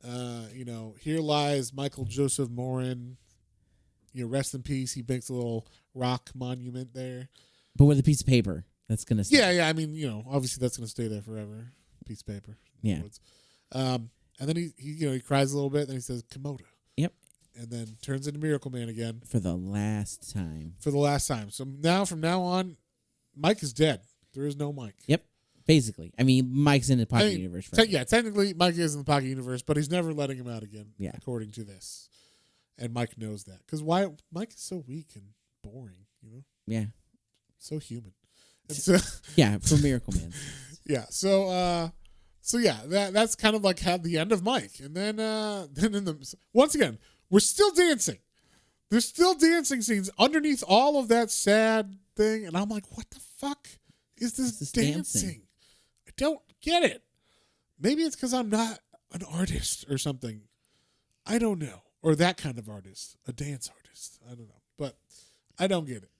you know, here lies Michael Joseph Morin. You know, rest in peace. He makes a little rock monument there, but with a piece of paper. That's gonna stay. Yeah. I mean, you know, obviously that's gonna stay there forever. Piece of paper. Yeah. And then he cries a little bit. Then he says Komodo. Yep. And then turns into MiracleMan again for the last time. So now from now on, Mike is dead. There is no Mike. Yep. Basically, I mean, Mike's in the pocket universe. Technically, Mike is in the pocket universe, but he's never letting him out again. Yeah. According to this, and Mike knows that because why Mike is so weak and boring. You know. Yeah. So human. So, yeah, for MiracleMan. Yeah, so yeah, that's kind of like the end of Mike, and then once again we're still dancing. There's still dancing scenes underneath all of that sad thing, and I'm like, what the fuck is this dancing? I don't get it. Maybe it's because I'm not an artist or something. I don't know, or that kind of artist, a dance artist. I don't know, but I don't get it.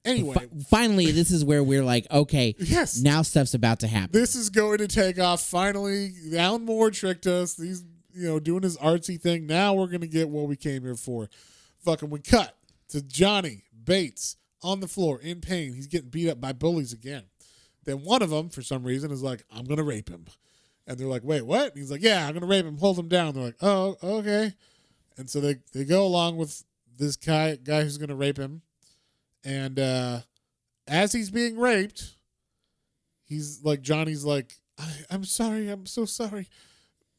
Anyway, finally, this is where we're like, okay, yes, now stuff's about to happen. This is going to take off. Finally, Alan Moore tricked us. He's, you know, doing his artsy thing. Now we're going to get what we came here for. Fucking, we cut to Johnny Bates on the floor in pain. He's getting beat up by bullies again. Then one of them, for some reason, is like, I'm going to rape him. And they're like, wait, what? And he's like, yeah, I'm going to rape him. Hold him down. They're like, oh, okay. And so they go along with this guy who's going to rape him. And as he's being raped, he's like, Johnny's like, I'm sorry, I'm so sorry,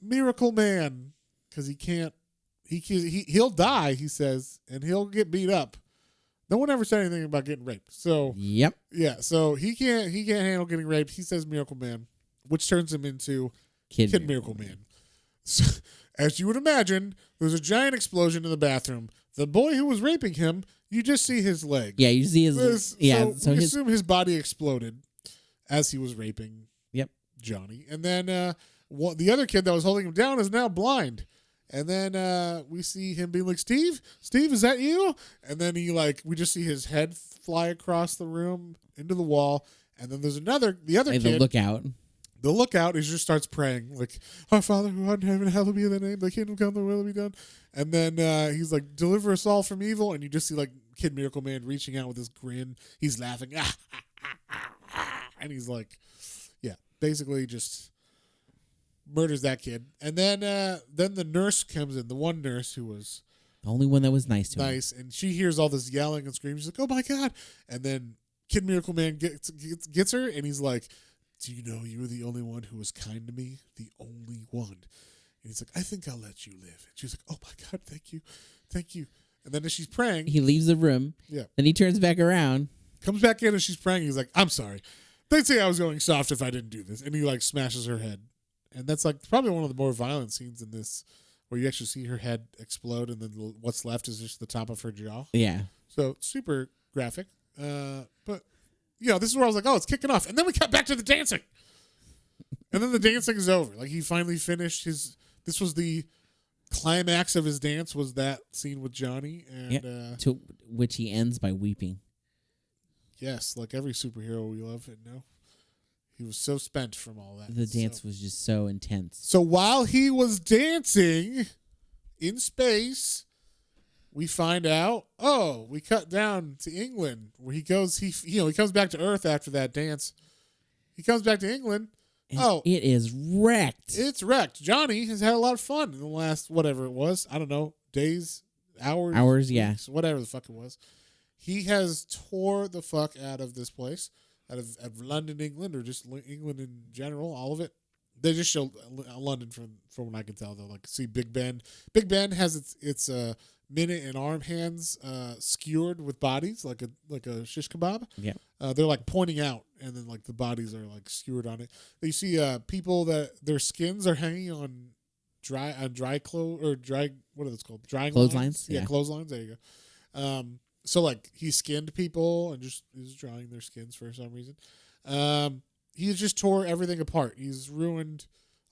MiracleMan, because he can't, he'll die, he says, and he'll get beat up. No one ever said anything about getting raped. So yep, yeah, so he can't handle getting raped. He says MiracleMan, which turns him into Kid MiracleMan. So, as you would imagine, there's a giant explosion in the bathroom. The boy who was raping him, you just see his leg. Yeah, you see his. So we assume his body exploded as he was raping. Yep. Johnny, and then the other kid that was holding him down is now blind. And then we see him being like, Steve, is that you? And then we just see his head fly across the room into the wall. And then there's the other kid. The lookout. The lookout, he just starts praying, like, Our Father who art in heaven, hallowed be thy name, thy kingdom come, thy will be done. And then he's like, deliver us all from evil. And you just see like Kid MiracleMan reaching out with this grin. He's laughing. And he's like, yeah, basically just murders that kid. And then the nurse comes in, the one nurse who was the only one that was nice to him. And she hears all this yelling and screaming. She's like, oh my God. And then Kid MiracleMan gets her, and he's like, do you know you were the only one who was kind to me? The only one. And he's like, I think I'll let you live. And she's like, oh my God, thank you. Thank you. And then as she's praying, he leaves the room. Yeah. Then he turns back around. Comes back in and she's praying. He's like, I'm sorry. They'd say I was going soft if I didn't do this. And he like smashes her head. And that's like probably one of the more violent scenes in this, where you actually see her head explode and then what's left is just the top of her jaw. Yeah. So super graphic. But you know, this is where I was like, oh, it's kicking off. And then we cut back to the dancing. And then the dancing is over. Like he finally finished this was the climax of his dance was that scene with Johnny, and to which he ends by weeping. yes, like every superhero we love, he was so spent from all that. The dance was just so intense. So while he was dancing in space, we find out, we cut down to England where he goes. He comes back to Earth after that dance. He comes back to England. And it is wrecked. It's wrecked. Johnny has had a lot of fun in the last whatever it was. I don't know, days, hours, weeks, whatever the fuck it was. He has tore the fuck out of this place, out of London, England, or just England in general, all of it. They just show London from what I can tell, though. Like, see Big Ben. Big Ben has its minute and arm hands skewered with bodies, like a shish kebab. Yeah. They're like pointing out, and then like the bodies are like skewered on it. You see people that their skins are hanging on dry clothes or dry, what are those called? Drying clotheslines. Yeah, clotheslines. There you go. So like he skinned people and just is drying their skins for some reason. He just tore everything apart. He's ruined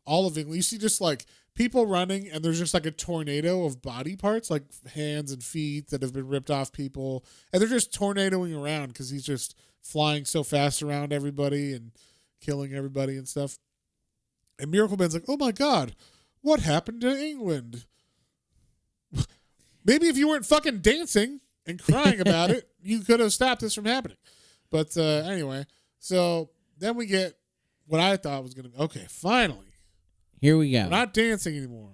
all of England. You see just like people running, and there's just like a tornado of body parts, like hands and feet that have been ripped off people, and they're just tornadoing around because he's just flying so fast around everybody and killing everybody and stuff. And MiracleMan's like, oh my God, what happened to England? Maybe if you weren't fucking dancing and crying about it, you could have stopped this from happening. But anyway, so then we get what I thought was going to be, okay, finally. Here we go. We're not dancing anymore.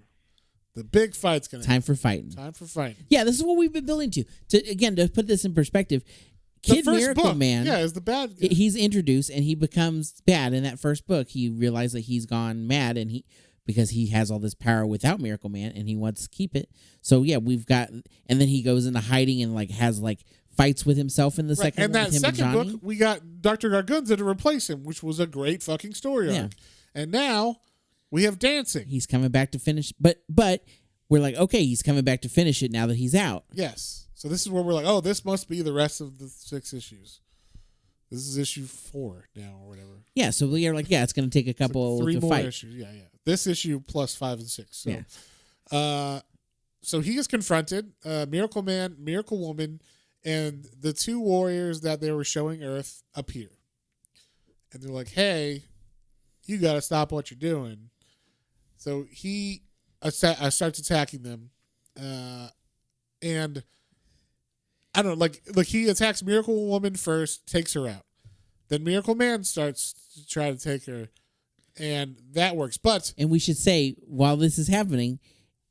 The big fight's going to Time for fighting. Time for fighting. Yeah, this is what we've been building to. To put this in perspective, Kid MiracleMan, is the bad guy. He's introduced and he becomes bad. In that first book, he realized that he's gone mad because he has all this power without MiracleMan and he wants to keep it. So yeah, and then he goes into hiding and like has like fights with himself in the second and one. And that second book, we got Dr. Gargunza to replace him, which was a great fucking story arc. And now we have dancing. He's coming back to finish, but we're like, okay, he's coming back to finish it now that he's out. Yes. So this is where we're like, oh, this must be the rest of the 6 issues. This is issue 4 now or whatever. Yeah, so we are like, it's going to take a couple like 3 to more fight. issues. Yeah. This issue plus 5 and 6. So, so he is confronted, MiracleMan, MiracleWoman, and the 2 warriors that they were showing Earth appear. And they're like, hey, you got to stop what you're doing. So he starts attacking them. And I don't know, like he attacks MiracleWoman first, takes her out. Then MiracleMan starts to try to take her, and that works. And we should say, while this is happening,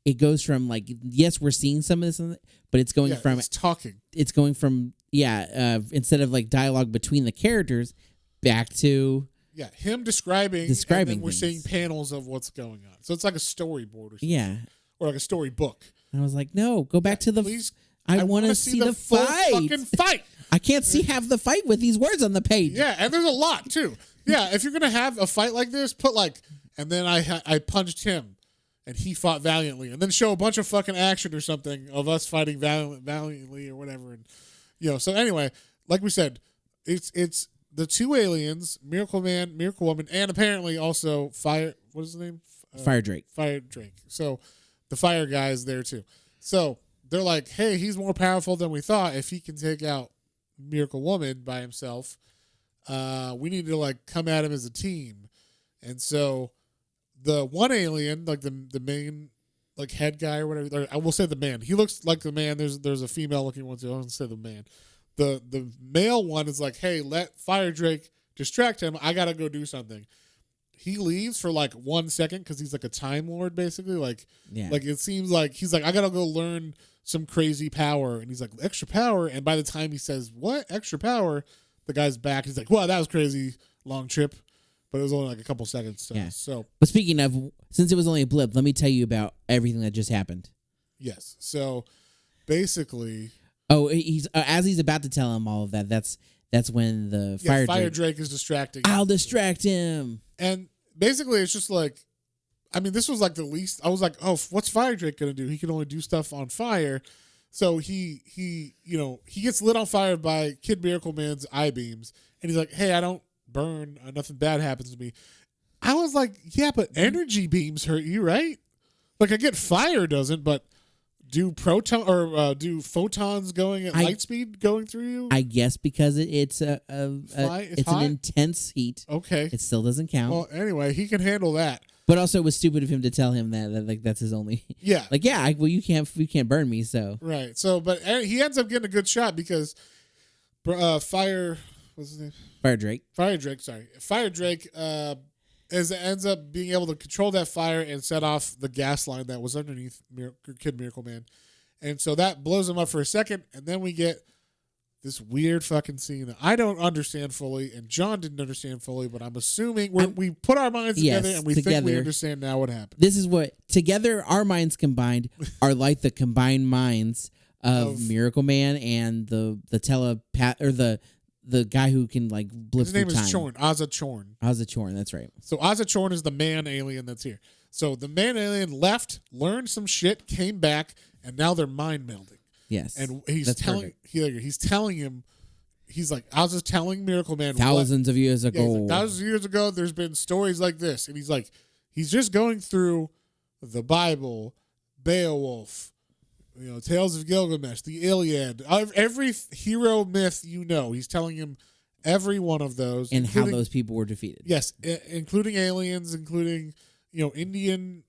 it goes from like, yes, we're seeing some of this, but it's going from it's talking. It's going from instead of like dialogue between the characters, back to him describing, and then we're seeing panels of what's going on. So it's like a storyboard or something, or like a storybook. And I was like, no, go back to the. Please, I want to see the full fight. Fucking fight. I can't see half the fight with these words on the page. Yeah, and there's a lot too. Yeah, if you're gonna have a fight like this, put like, and then I punched him, and he fought valiantly, and then show a bunch of fucking action or something of us fighting valiantly or whatever, and So anyway, like we said, it's the 2 aliens, MiracleMan, MiracleWoman, and apparently also Fire. What is his name? Fire Drake. Fire Drake. So the Fire guy is there too. So they're like, hey, he's more powerful than we thought. If he can take out MiracleWoman by himself, we need to like come at him as a team. And so the one alien, like the main like head guy or whatever, I will say the man. He looks like the man. There's a female looking one too. I won't say the man. The male one is like, hey, let Fire Drake distract him. I gotta go do something. He leaves for like 1 second because he's like a Time Lord, basically. Like it seems like he's like, I gotta go learn some crazy power, and he's like, extra power. And by the time he says, what extra power, the guy's back. He's like, wow, that was crazy, long trip, but it was only like a couple seconds. So, but speaking of, since it was only a blip, let me tell you about everything that just happened. Yes. So basically, he's as he's about to tell him all of that. That's when the Fire Drake is distracting. I'll distract him. And basically, it's just like, I mean, this was like the least. I was like, oh, what's Fire Drake gonna do? He can only do stuff on fire. So he gets lit on fire by Kid MiracleMan's eye beams, and he's like, hey, I don't burn. Nothing bad happens to me. I was like, yeah, but energy beams hurt you, right? Like I get fire doesn't, but do do photons going at light speed going through you? I guess because it's it's an intense heat. Okay, it still doesn't count. Well, anyway, he can handle that. But also, it was stupid of him to tell him that like that's his only. Yeah, like well, you can't burn me, so right. So, but he ends up getting a good shot because Fire, what's his name? Fire Drake. Sorry, Fire Drake. Ends up being able to control that fire and set off the gas line that was underneath Kid MiracleMan. And so that blows him up for a second, and then we get this weird fucking scene that I don't understand fully, and John didn't understand fully, but I'm assuming we put our minds together and we think we understand now what happened. This is what, together, our minds combined are like the combined minds of MiracleMan and the telepath, or the guy who can like blip through time. His name is Chorn, Ozza Chorn. Ozza Chorn, that's right. So Ozza Chorn is the man alien that's here. So the man alien left, learned some shit, came back, and now they're mind melding. Yes, and he's telling him, he's like, Ozza's telling MiracleMan thousands of years ago. Thousands of years ago, there's been stories like this, and he's just going through the Bible, Beowulf, Tales of Gilgamesh, the Iliad, every hero myth he's telling him every one of those. And how those people were defeated. Yes, including aliens, including, Indian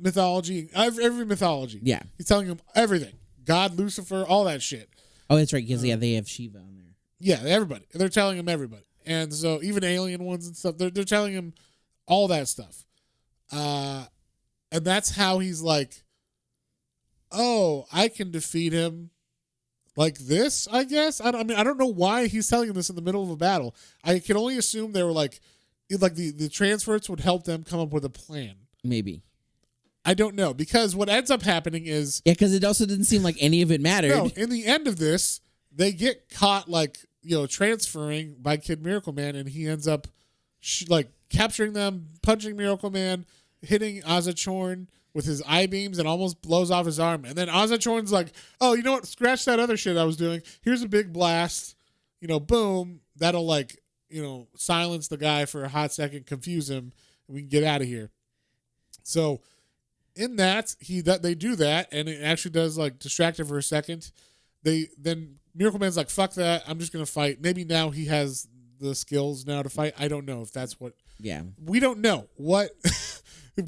mythology, every mythology. Yeah. He's telling him everything. God, Lucifer, all that shit. Oh, that's right, because, they have Shiva on there. Yeah, everybody. They're telling him everybody. And so even alien ones and stuff, they're telling him all that stuff. And that's how he's like, oh, I can defeat him like this, I guess. I don't know why he's telling him this in the middle of a battle. I can only assume they were like the transference would help them come up with a plan. Maybe. I don't know, because what ends up happening is... Yeah, because it also didn't seem like any of it mattered. No, in the end of this, they get caught transferring by Kid MiracleMan, and he ends up capturing them, punching MiracleMan, hitting Ozza Chorn with his eye beams and almost blows off his arm. And then Ozza Chorn's like, oh, you know what? Scratch that other shit I was doing. Here's a big blast. Boom. That'll silence the guy for a hot second, confuse him, and we can get out of here. So in that, they do that, and it actually does distract him for a second. Then MiracleMan's like, fuck that, I'm just gonna fight. Maybe now he has the skills now to fight. I don't know if that's what. Yeah. We don't know what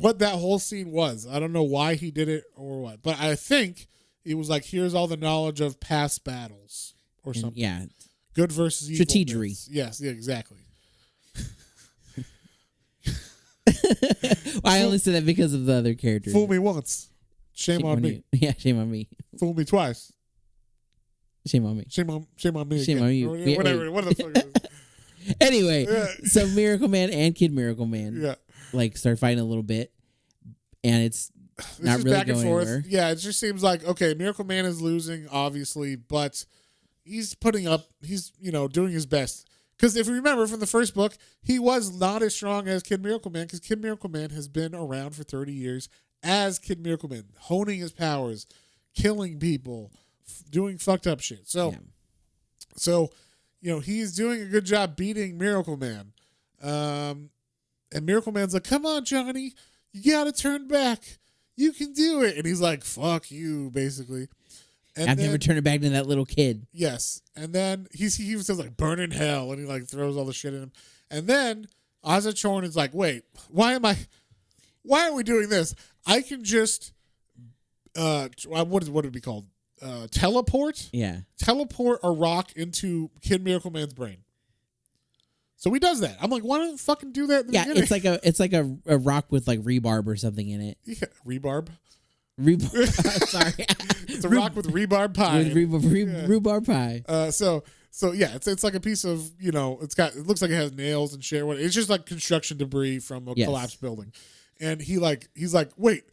what that whole scene was. I don't know why he did it or what, but I think it was like, here's all the knowledge of past battles or something. Yeah. Good versus evil. Strategery. Yes. Yeah. Exactly. I only said that because of the other characters. Fool me once, shame on me. Yeah, shame on me. Fool me twice, shame on me. Shame on me. Shame on you. Whatever. What the fuck is it? Anyway, so MiracleMan and Kid MiracleMan start fighting a little bit, and it's not really back and going forth. anywhere. Yeah, it just seems like, okay, MiracleMan is losing, obviously, but he's doing his best. Because if you remember from the first book, he was not as strong as Kid MiracleMan, because Kid MiracleMan has been around for 30 years as Kid MiracleMan, honing his powers, killing people, doing fucked up shit. So he's doing a good job beating MiracleMan. And MiracleMan's like, come on, Johnny, you gotta turn back. You can do it. And he's like, fuck you, basically. And I've never turned it back to that little kid. Yes. And then he even says burn in hell, and he throws all the shit in him. And then Ozza Chorn is like, wait, why are we doing this? I can just what would it be called? Teleport? Yeah. Teleport a rock into Kid MiracleMan's brain. So he does that. I'm like, why don't you fucking do that in the beginning? It's like a rock with rebarb or something in it. Yeah, rebarb. Sorry. It's a rock with rebarb pie. Rhubarb pie. So yeah, it's like a piece of, it looks like it has nails and shit. It's just like construction debris from a collapsed building. And he's like, wait,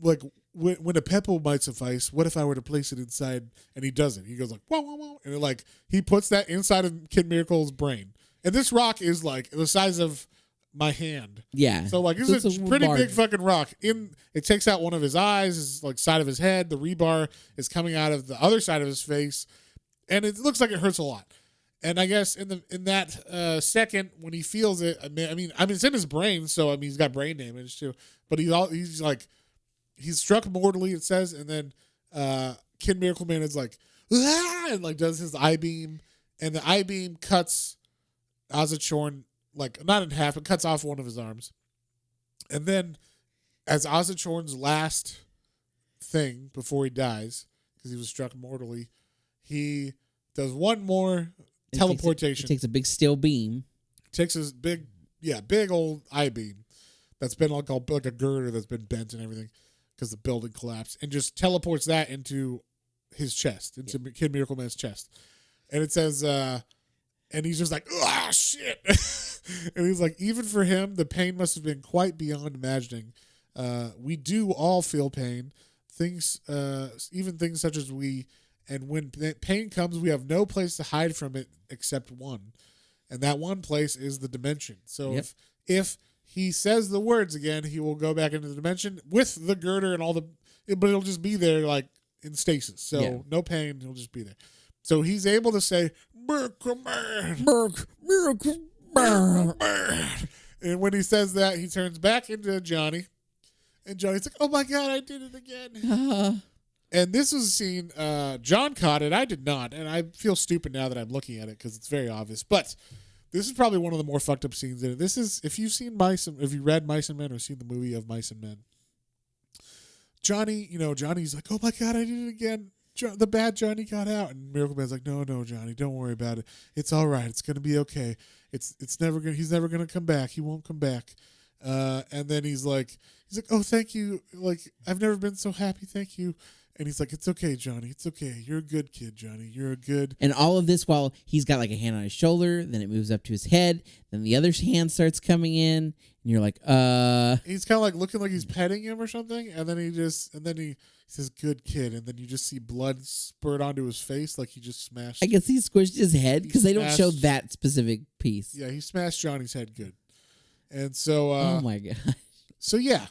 when a pebble might suffice, what if I were to place it inside? And he does it. He goes whoa, whoa, whoa. And he puts that inside of Kid Miracle's brain. And this rock is the size of my hand. Yeah. So it's a pretty big fucking rock. It takes out one of his eyes, his side of his head. The rebar is coming out of the other side of his face, and it looks like it hurts a lot. And I guess in that second when he feels it, I mean it's in his brain, so he's got brain damage too. But he's like, he's struck mortally, it says, and then Kid MiracleMan is like, ah! And like does his eye beam, and the eye beam cuts Ozachorn, like not in half, but cuts off one of his arms. And then as Ozachorn's last thing before he dies, because he was struck mortally, he does one more teleportation. He takes a big steel beam. Takes his big old eye beam that's been like a girder that's been bent and everything because the building collapsed, and just teleports that into his chest, into Kid MiracleMan's chest. And it says, and he's just like, ah, shit. And he's like, even for him, the pain must have been quite beyond imagining. We do all feel pain, things, even things such as we, and when pain comes, we have no place to hide from it except one. And that one place is the dimension. So if he says the words again, he will go back into the dimension with the girder and all the, but it'll just be there like in stasis. So no pain, he'll just be there. So he's able to say, MiracleMan. And when he says that, he turns back into Johnny. And Johnny's like, oh my God, I did it again. And this was a scene, John caught it. I did not. And I feel stupid now that I'm looking at it because it's very obvious. But this is probably one of the more fucked up scenes in it. This is, if you've seen if you read Mice and Men or seen the movie of Mice and Men, Johnny, Johnny's like, oh my God, I did it again. The bad Johnny got out. And MiracleMan's like, no, Johnny, don't worry about it. It's all right. It's going to be okay. He's never going to come back. He won't come back. And then he's like, oh, thank you. Like, I've never been so happy. Thank you. And he's like, it's okay, Johnny. It's okay. You're a good kid, Johnny. You're a good. And all of this while he's got like a hand on his shoulder, then it moves up to his head, then the other hand starts coming in, and you're like, He's kind of like looking like he's petting him or something, and then he says, good kid, and then you just see blood spurt onto his face like he just smashed. I guess he squished his head because they don't show that specific piece. Yeah, he smashed Johnny's head good. And so. Oh my God. So yeah,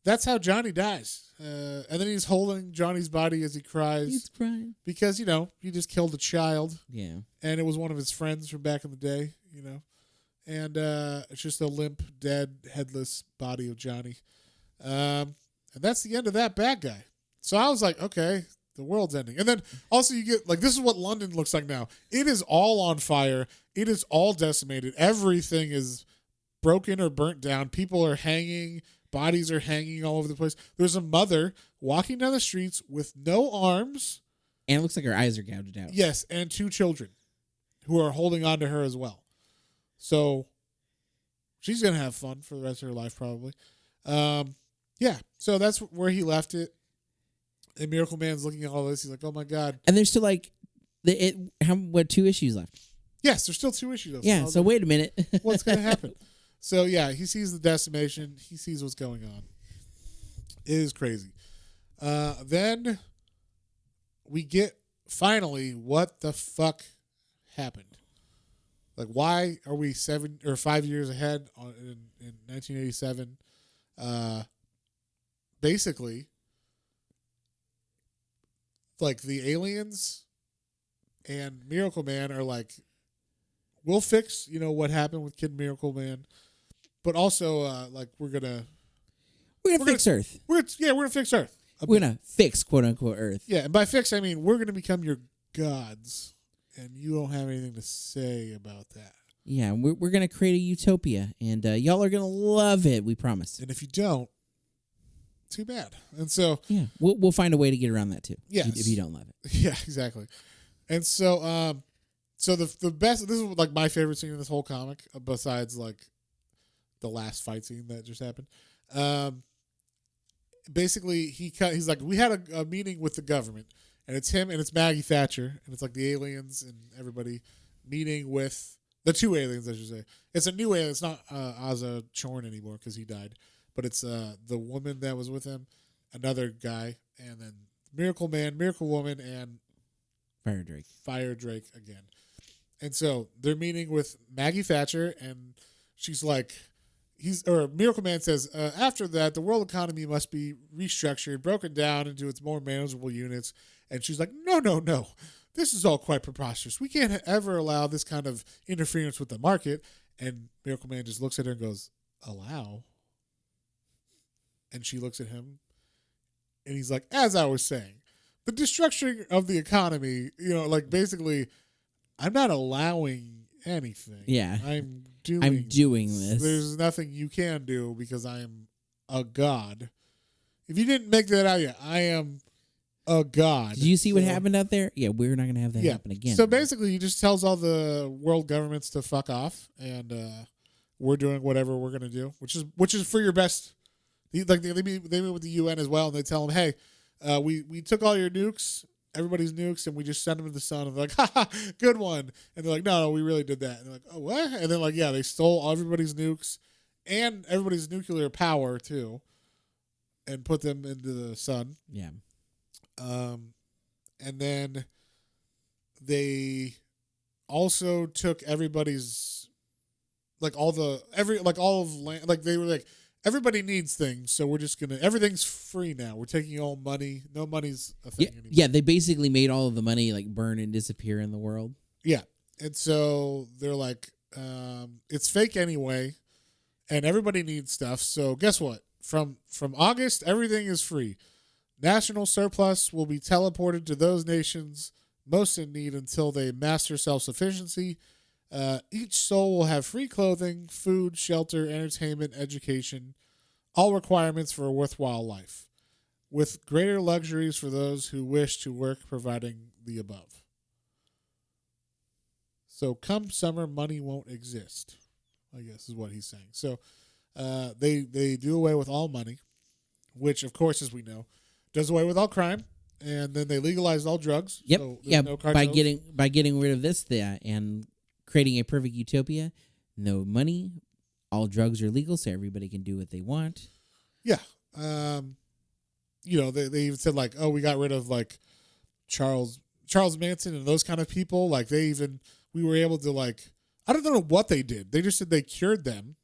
that's how Johnny dies. And then he's holding Johnny's body as he cries. He's crying. Because, he just killed a child. Yeah. And it was one of his friends from back in the day, And it's just a limp, dead, headless body of Johnny. And that's the end of that bad guy. So I was like, okay, the world's ending. And then also you get, like, this is what London looks like now. It is all on fire. It is all decimated. Everything is broken or burnt down. People are hanging. Bodies are hanging all over the place. There's a mother walking down the streets with no arms. And it looks like her eyes are gouged out. Yes, and 2 children who are holding on to her as well. So she's going to have fun for the rest of her life probably. Yeah, so that's where he left it. And MiracleMan's looking at all this. He's like, oh my God. And there's still like, 2 issues left? Yes, there's still 2 issues left. Yeah, so wait a minute. What's going to happen? So, yeah, he sees the decimation. He sees what's going on. It is crazy. Then we get, finally, what the fuck happened? Like, why are we 5 years ahead in 1987? Basically, like, the aliens and MiracleMan are like, we'll fix, what happened with Kid MiracleMan. But also, like, we're gonna fix Earth. We're gonna fix Earth. We're gonna fix quote unquote Earth. Yeah, and by fix I mean we're gonna become your gods, and you don't have anything to say about that. Yeah, we're gonna create a utopia, and y'all are gonna love it. We promise. And if you don't, too bad. And so yeah, we'll find a way to get around that too. Yes. If you don't love it. Yeah, exactly. And so so the best. This is like my favorite scene in this whole comic, besides like the last fight scene that just happened. Basically, he's like, we had a meeting with the government, and it's him and it's Maggie Thatcher, and it's like the aliens and everybody meeting with the 2 aliens, I should say. It's a new alien. It's not Ozza Chorn anymore because he died, but it's the woman that was with him, another guy, and then MiracleMan, Miracle Woman, and Fire Drake again. And so they're meeting with Maggie Thatcher, and she's like, MiracleMan says, after that, the world economy must be restructured, broken down into its more manageable units. And she's like, no. This is all quite preposterous. We can't ever allow this kind of interference with the market. And MiracleMan just looks at her and goes, allow? And she looks at him, and he's like, as I was saying, the destruction of the economy, like basically, I'm not allowing anything. Yeah. I'm doing this. There's nothing you can do because I am a god. If you didn't make that out yet, I am a god. Do you see what happened out there? Yeah, we're not going to have that happen again. So basically, he just tells all the world governments to fuck off, and we're doing whatever we're going to do, which is for your best. Like they meet with the UN as well, and they tell them, hey, we took all your nukes, everybody's nukes, and we just sent them to the sun. And they're like, ha, good one. And they're like, no, we really did that. And they're like, oh, what? And then like, yeah, they stole everybody's nukes and everybody's nuclear power too, and put them into the sun. Yeah. And then they also took everybody's all of land. Like they were like, everybody needs things, so we're just everything's free now. We're taking all money. No money's a thing anymore. Yeah, they basically made all of the money like burn and disappear in the world. Yeah. And so they're like, it's fake anyway, and everybody needs stuff. So guess what? From August, everything is free. National surplus will be teleported to those nations most in need until they master self-sufficiency. Each soul will have free clothing, food, shelter, entertainment, education, all requirements for a worthwhile life, with greater luxuries for those who wish to work providing the above. So come summer, money won't exist, I guess is what he's saying. So they do away with all money, which, of course, as we know, does away with all crime, and then they legalize all drugs. Yep. So no by getting rid of this and creating a perfect utopia, no money, all drugs are legal, so everybody can do what they want. Yeah. They even said like, oh, we got rid of like Charles Manson and those kind of people. Like we were able to like, I don't know what they did. They just said they cured them.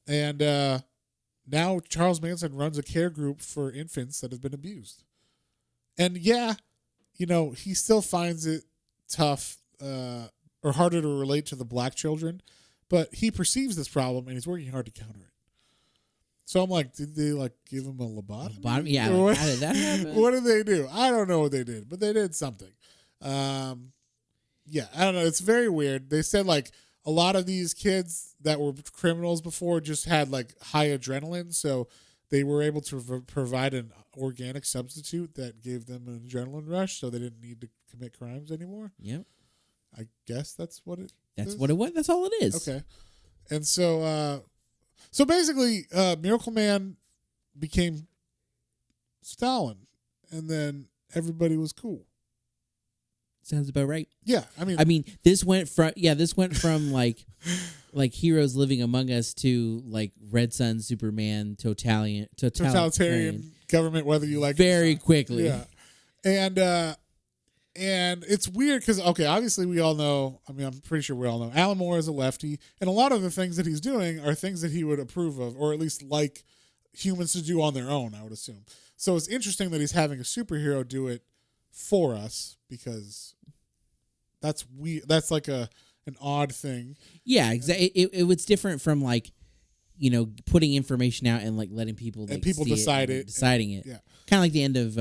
And now Charles Manson runs a care group for infants that have been abused. And yeah, he still finds it tough or harder to relate to the black children, but he perceives this problem and he's working hard to counter it. So I'm like, did they like give him a lobotomy? Yeah, how did that happen? What did they do? I don't know what they did, but they did something. Yeah, I don't know. It's very weird. They said like a lot of these kids that were criminals before just had like high adrenaline, so they were able to provide an organic substitute that gave them an adrenaline rush, so they didn't need to commit crimes anymore. Yep. I guess that's what it. That's what it was. That's all it is. Okay, and so basically, MiracleMan became Stalin, and then everybody was cool. Sounds about right. Yeah, I mean, this went from like heroes living among us to like Red Sun, Superman, totalitarian government, whether you like very it quickly. Yeah, and it's weird because obviously we all know. I mean, I'm pretty sure we all know Alan Moore is a lefty, and a lot of the things that he's doing are things that he would approve of, or at least like humans to do on their own. I would assume. So it's interesting that he's having a superhero do it for us, because that's like an odd thing. Yeah, exactly. It was different from like, putting information out and like letting people and people decide it, deciding it. Yeah, kind of like the end of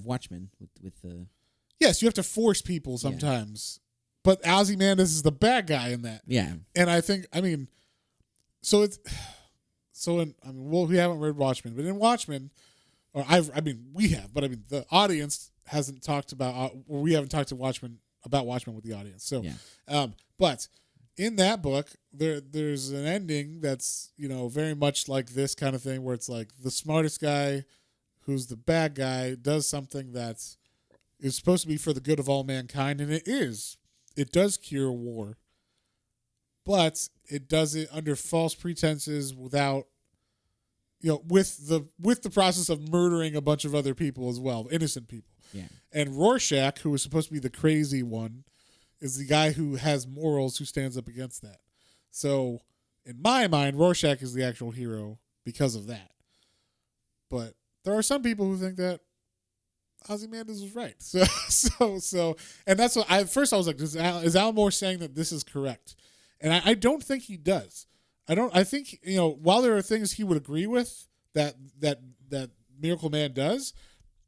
Watchmen with the. Yes, you have to force people sometimes, but Ozymandias is the bad guy in that. Yeah, and I think we haven't read Watchmen, but in Watchmen, we have, but the audience hasn't talked about, or we haven't talked about Watchmen with the audience. So, but in that book, there's an ending that's very much like this kind of thing, where it's like the smartest guy, who's the bad guy, does something that is supposed to be for the good of all mankind, and it is. It does cure war, but it does it under false pretenses, without. With the process of murdering a bunch of other people as well, innocent people. Yeah. And Rorschach, who is supposed to be the crazy one, is the guy who has morals, who stands up against that. So, in my mind, Rorschach is the actual hero because of that. But there are some people who think that Ozymandias was right. So, and that's what I was like, is Alan Moore saying that this is correct? And I don't think he does. I think, while there are things he would agree with, that Miracle Man does,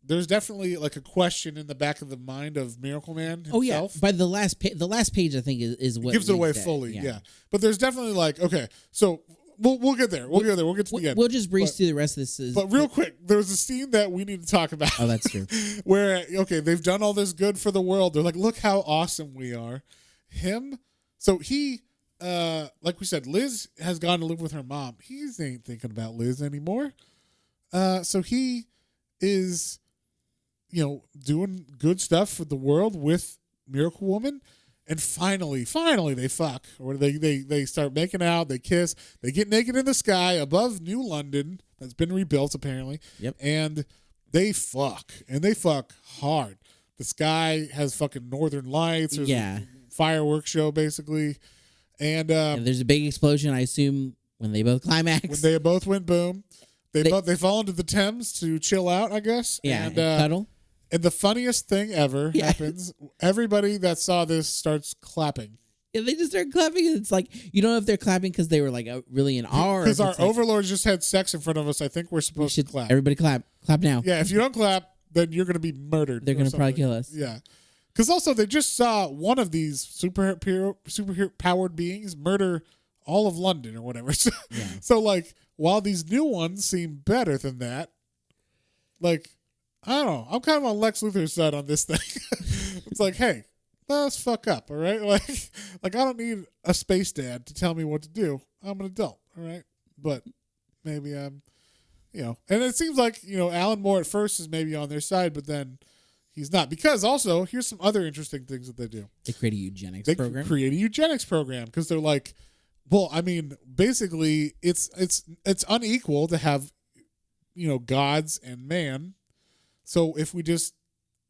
there's definitely like a question in the back of the mind of Miracle Man himself. Oh yeah, by the last page I think is what gives it away that. fully. Yeah, but there's definitely like, okay, so we'll get there. We'll get there. We'll get to the end. We'll just breeze through the rest of this. But real quick, there's a scene that we need to talk about. Oh, that's true. Where they've done all this good for the world. They're like, look how awesome we are. So he. Like we said, Liz has gone to live with her mom. He ain't thinking about Liz anymore. So he is, doing good stuff for the world with Miracle Woman. And finally they fuck. Or they start making out, they kiss, they get naked in the sky above New London that's been rebuilt apparently. Yep. And they fuck. And they fuck hard. The sky has fucking northern lights. There's a fireworks show basically. And there's a big explosion, I assume, when they both climax. When they both went boom. They fall into the Thames to chill out, I guess. Yeah, and cuddle. And the funniest thing ever happens. Everybody that saw this starts clapping. Yeah, they just start clapping. And it's like, you don't know if they're clapping because they were like really in awe. Because our overlords just had sex in front of us. I think we're supposed to clap. Everybody clap. Clap now. Yeah, if you don't clap, then you're going to be murdered. They're going to probably kill us. Yeah. Because also they just saw one of these super powered beings murder all of London or whatever. So like, while these new ones seem better than that, like, I don't know. I'm kind of on Lex Luthor's side on this thing. It's like, hey, let's fuck up, all right? Like I don't need a space dad to tell me what to do. I'm an adult, all right? But maybe I'm, and it seems like, Alan Moore at first is maybe on their side, but then he's not. Because also, here's some other interesting things that they do. They create a eugenics program. They create a eugenics program because they're like, well, I mean, basically, it's unequal to have, gods and man. So if we just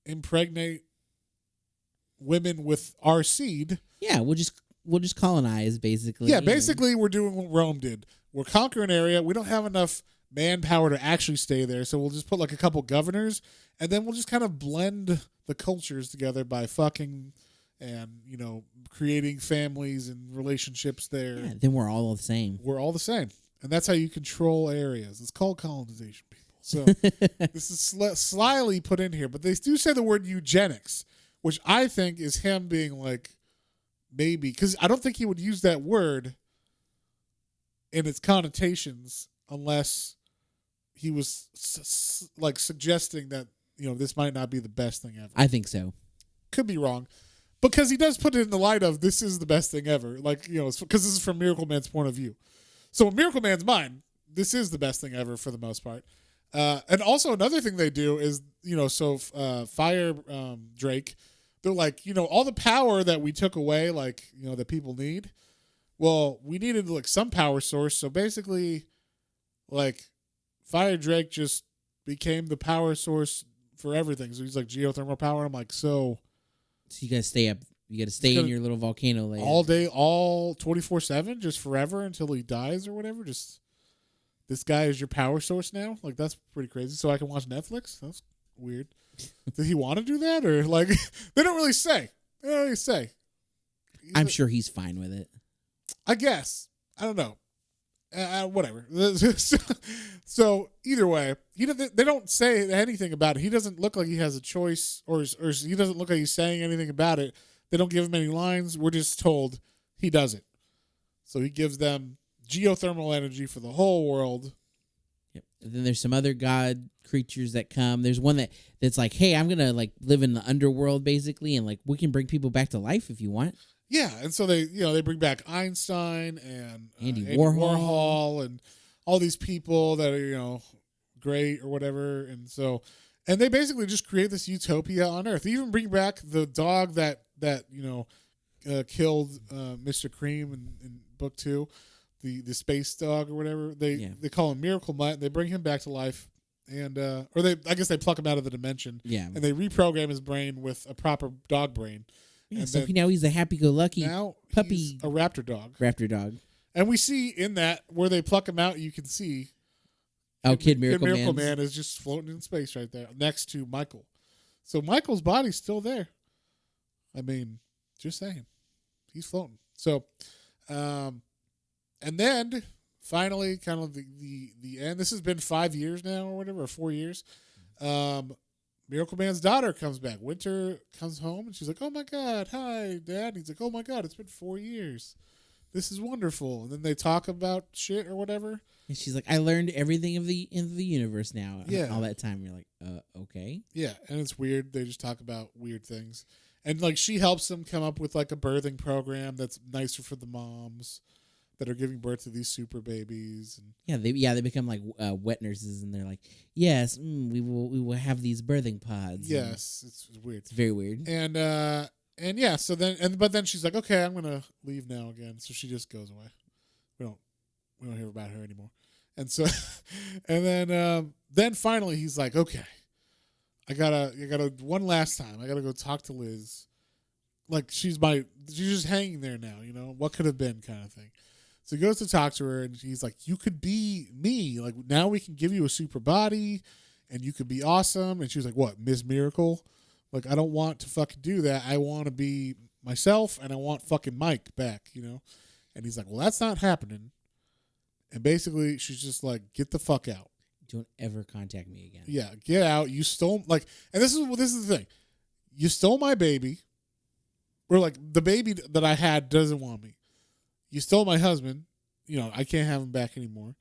impregnate women with our seed, we'll just colonize basically. Yeah, basically, we're doing what Rome did. We're conquering an area. We don't have enough manpower to actually stay there, so we'll just put like a couple governors, and then we'll just kind of blend the cultures together by fucking and creating families and relationships there. Yeah, then we're all the same. We're all the same, and that's how you control areas. It's called colonization, people. So this is slyly put in here, but they do say the word eugenics, which I think is him being like, maybe, because I don't think he would use that word in its connotations unless he was suggesting that this might not be the best thing ever. I think so. Could be wrong, because he does put it in the light of this is the best thing ever. Like because this is from Miracle Man's point of view. So in Miracle Man's mind, this is the best thing ever for the most part. And also another thing they do is Fire Drake. They're like all the power that we took away, like that people need. Well, we needed like some power source, so basically, like Fire Drake just became the power source for everything. So he's like geothermal power. I'm like, so you gotta stay up. You gotta stay in your little volcano layer all day, all 24/7, just forever until he dies or whatever. Just this guy is your power source now. Like that's pretty crazy. So I can watch Netflix. That's weird. Did he want to do that, or like they don't really say? They don't really say. I'm sure he's fine with it. I guess. I don't know. Whatever. So either way, they don't say anything about it. He doesn't look like he has a choice, or he doesn't look like he's saying anything about it. They don't give him any lines. We're just told he does it. So he gives them geothermal energy for the whole world. Yep. And then there's some other god creatures that come. There's one that's like, hey, I'm gonna like live in the underworld basically, and like we can bring people back to life if you want. Yeah, and so they bring back Einstein and Andy Warhol and all these people that are great or whatever, and they basically just create this utopia on Earth. They even bring back the dog that killed Mr. Cream in book 2, the space dog or whatever. They call him Miracle Mutt. They bring him back to life, and I guess they pluck him out of the dimension. Yeah, and they reprogram his brain with a proper dog brain. Yeah, so now he's a happy-go-lucky puppy. He's a raptor dog. Raptor dog. And we see in that where they pluck him out, you can see. Kid Miracle Man is just floating in space right there next to Michael. So Michael's body's still there. I mean, just saying, he's floating. So, and then finally, kind of the end. This has been 5 years now or whatever, or 4 years. Miracle Man's daughter comes back. Winter comes home and she's like, "Oh my God, hi, Dad." And he's like, "Oh my God, it's been 4 years. This is wonderful." And then they talk about shit or whatever. And she's like, "I learned everything of the universe now." Yeah. All that time, you're like, okay. Yeah, and it's weird. They just talk about weird things. And like she helps them come up with like a birthing program that's nicer for the moms that are giving birth to these super babies. And they become like wet nurses, and they're like, "Yes, we will have these birthing pods." yes, it's weird. It's very weird. And yeah, so but then she's like, "Okay, I'm gonna leave now again." So she just goes away. We don't hear about her anymore. And so, and then finally he's like, "Okay, I gotta one last time. I gotta go talk to Liz. Like she's just hanging there now. You know what could have been, kind of thing." So he goes to talk to her, and he's like, "You could be me. Like now we can give you a super body, and you could be awesome." And she was like, "What, Miss Miracle? Like I don't want to fucking do that. I want to be myself, and I want fucking Mike back. You know." And he's like, "Well, that's not happening." And basically, she's just like, "Get the fuck out. Don't ever contact me again." Yeah, get out. You stole and this is the thing. You stole my baby, or like the baby that I had doesn't want me. You stole my husband. You know, I can't have him back anymore.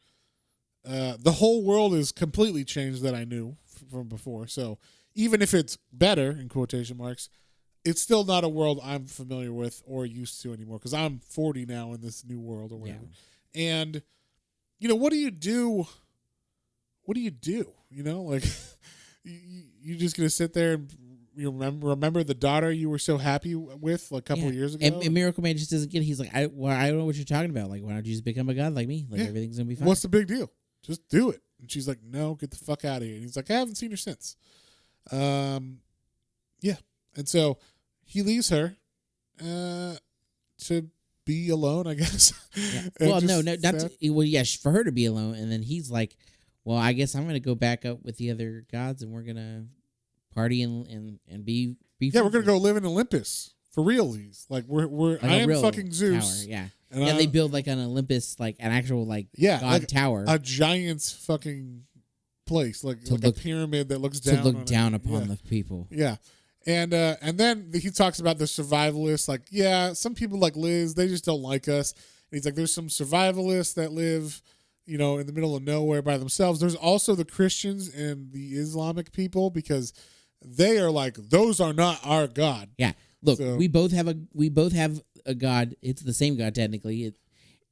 The whole world is completely changed that I knew from before. So even if it's better in quotation marks, it's still not a world I'm familiar with or used to anymore because I'm 40 now in this new world or whatever. Yeah. And you know, what do you do? What do you do? You know, like you're just gonna sit there and you remember the daughter you were so happy with like a couple of years ago. And Miracle Man just doesn't get it. He's like, I don't know what you're talking about. Like, why don't you just become a god like me? Like everything's gonna be fine. What's the big deal? Just do it. And she's like, "No, get the fuck out of here." And he's like, "I haven't seen her since." Yeah. And so he leaves her to be alone, I guess. Yeah. Well, no, not to, well, yeah, for her to be alone, and then he's like, "Well, I guess I'm gonna go back up with the other gods, and we're gonna party and be." Yeah, we're gonna go live in Olympus for realsies. Like we're like I am fucking Zeus. Tower, yeah. And they build like an Olympus, like an actual god like tower, a giant's fucking place, like a pyramid that looks down to look down upon the people. Yeah. And then he talks about the survivalists. Like, yeah, some people like Liz, they just don't like us. And he's like, there's some survivalists that live, you know, in the middle of nowhere by themselves. There's also the Christians and the Islamic people because they are like, those are not our God. Yeah, look, we both have a God. It's the same God technically.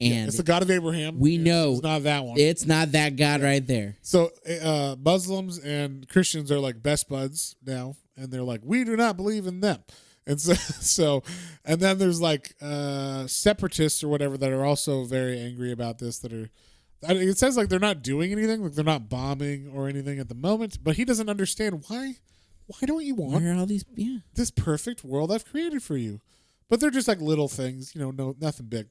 And it's the God of Abraham. We know it's not that one. It's not that God right there. So Muslims and Christians are like best buds now. And they're like, we do not believe in them. And so and then there's like separatists or whatever that are also very angry about this that are, it says like they're not doing anything, like they're not bombing or anything at the moment, but he doesn't understand why don't you want all these this perfect world I've created for you? But they're just like little things, you know, nothing big.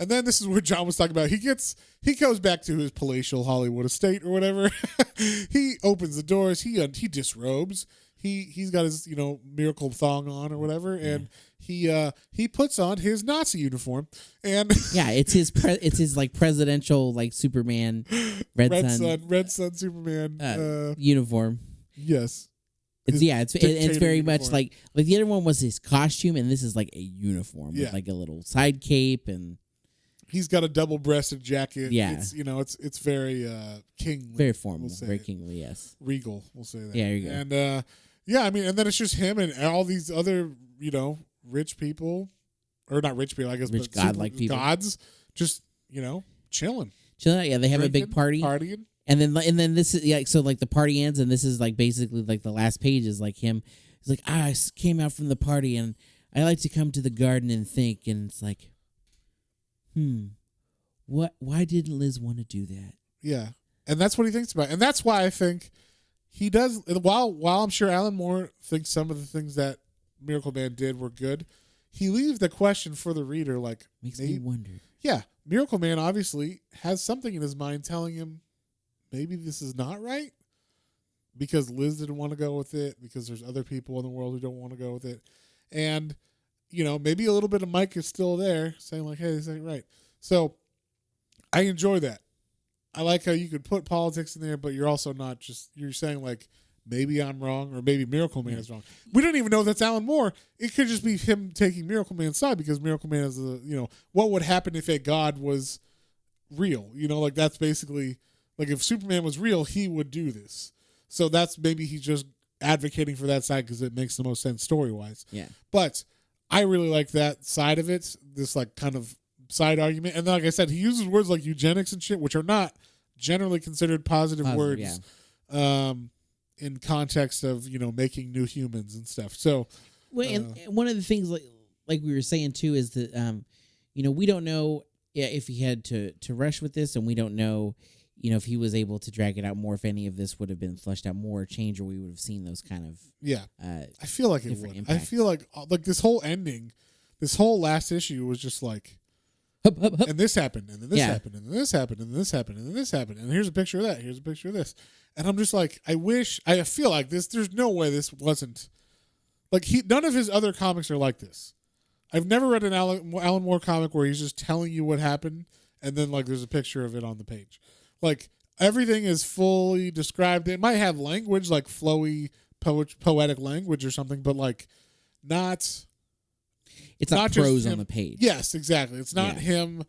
And then this is where John was talking about. He goes back to his palatial Hollywood estate or whatever. He opens the doors, he disrobes. He's got his, you know, miracle thong on or whatever, and he puts on his Nazi uniform, and it's his like presidential like Superman red sun Superman uniform. Yes, it's very much like the other one was his costume, and this is like a uniform with like a little side cape, and he's got a double-breasted jacket. Yeah, it's very kingly, very formal, very kingly. Yes, regal. We'll say that. Yeah, there you go. And yeah, I mean, and then it's just him and all these other, you know, rich people, or not rich people, I guess, rich but godlike people, gods, just, you know, chilling. Yeah, they have a big partying, and then this is so like the party ends, and this is like basically like the last page is like him. He's like, I came out from the party, and I like to come to the garden and think, and it's like, why didn't Liz want to do that? Yeah, and that's what he thinks about, and that's why I think. He does, while I'm sure Alan Moore thinks some of the things that Miracle Man did were good, he leaves the question for the reader, like... Makes me wonder. Yeah, Miracle Man obviously has something in his mind telling him maybe this is not right because Liz didn't want to go with it, because there's other people in the world who don't want to go with it. And, you know, maybe a little bit of Mike is still there saying like, hey, this ain't right. So I enjoy that. I like how you could put politics in there, but you're also not just, you're saying like, maybe I'm wrong or maybe MiracleMan is wrong. We don't even know that's Alan Moore. It could just be him taking MiracleMan's side because MiracleMan is what would happen if a god was real? Like that's basically, like if Superman was real, he would do this. So that's maybe he's just advocating for that side because it makes the most sense story-wise. Yeah. But I really like that side of it, this like kind of side argument. And then, like I said, he uses words like eugenics and shit, which are not generally consideed positive words in context of, making new humans and stuff. So, and one of the things like we were saying too is that, we don't know if he had to rush with this, and we don't know, if he was able to drag it out more, if any of this would have been fleshed out more or changed, or we would have seen those kind of I feel like it would. Impacts. I feel like this whole ending, this whole last issue was just like, and this happened, and then this happened, and then this happened, and then this happened, and then this happened, and here's a picture of that, here's a picture of this, and I'm just like, I feel like this. There's no way this wasn't like none of his other comics are like this. I've never read an Alan Moore comic where he's just telling you what happened, and then like there's a picture of it on the page. Like everything is fully described. It might have language like flowy poetic language or something, but like not. It's not prose on the page. Yes, exactly. It's not him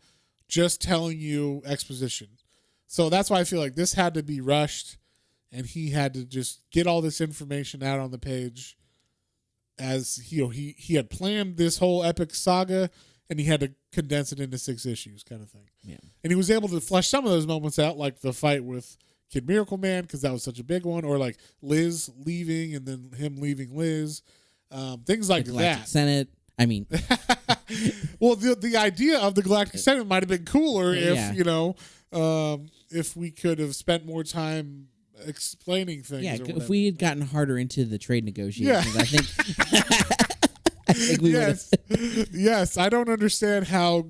just telling you exposition. So that's why I feel like this had to be rushed, and he had to just get all this information out on the page as he had planned this whole epic saga, and he had to condense it into 6 issues kind of thing. Yeah. And he was able to flesh some of those moments out, like the fight with Kid MiracleMan, because that was such a big one, or like Liz leaving and then him leaving Liz. Things like that. Senate. I mean, well, the idea of the Galactic Senate might have been cooler if we could have spent more time explaining things. Yeah, if we had gotten harder into the trade negotiations, I think we would. Yes, I don't understand how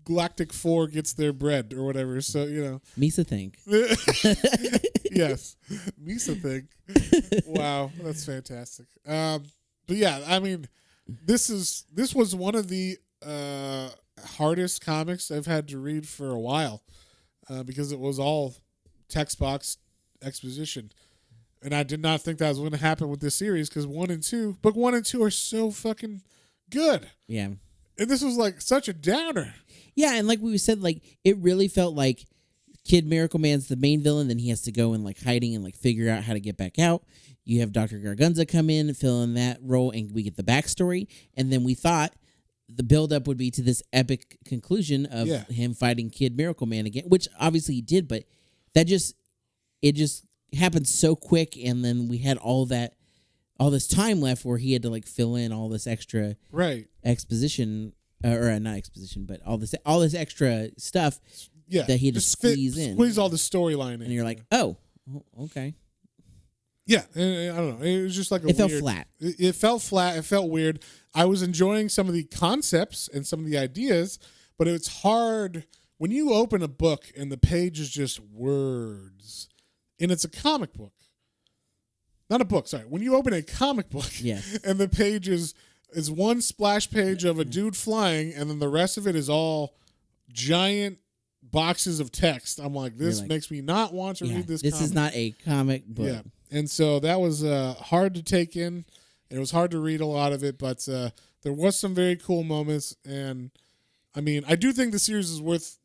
Galactic 4 gets their bread or whatever. So Misa think. Yes, Misa think. Wow, that's fantastic. But yeah, I mean. This was one of the hardest comics I've had to read for a while because it was all text box exposition, and I did not think that was going to happen with this series because book 1 and 2 are so fucking good. Yeah, and this was like such a downer. Yeah, and like we said, like it really felt like Kid MiracleMan's the main villain, then he has to go in like hiding and like figure out how to get back out. You have Dr. Gargunza come in and fill in that role, and we get the backstory. And then we thought the buildup would be to this epic conclusion of him fighting Kid MiracleMan again, which obviously he did, but it just happened so quick. And then we had all this time left where he had to like fill in all this extra exposition, or not exposition, but all this extra stuff that he had to squeeze all the storyline in. And you're like, oh, okay. Yeah, I don't know. It was just like it felt flat. It felt flat. It felt weird. I was enjoying some of the concepts and some of the ideas, but it's hard when you open a book and the page is just words, and it's a comic book. Not a book, sorry. When you open a comic book and the page is one splash page of a dude flying, and then the rest of it is all giant boxes of text, I'm like, this makes me not want to read this comic. This is not a comic book. Yeah. And so that was hard to take in. It was hard to read a lot of it, but there was some very cool moments. And I mean, I do think the series is worth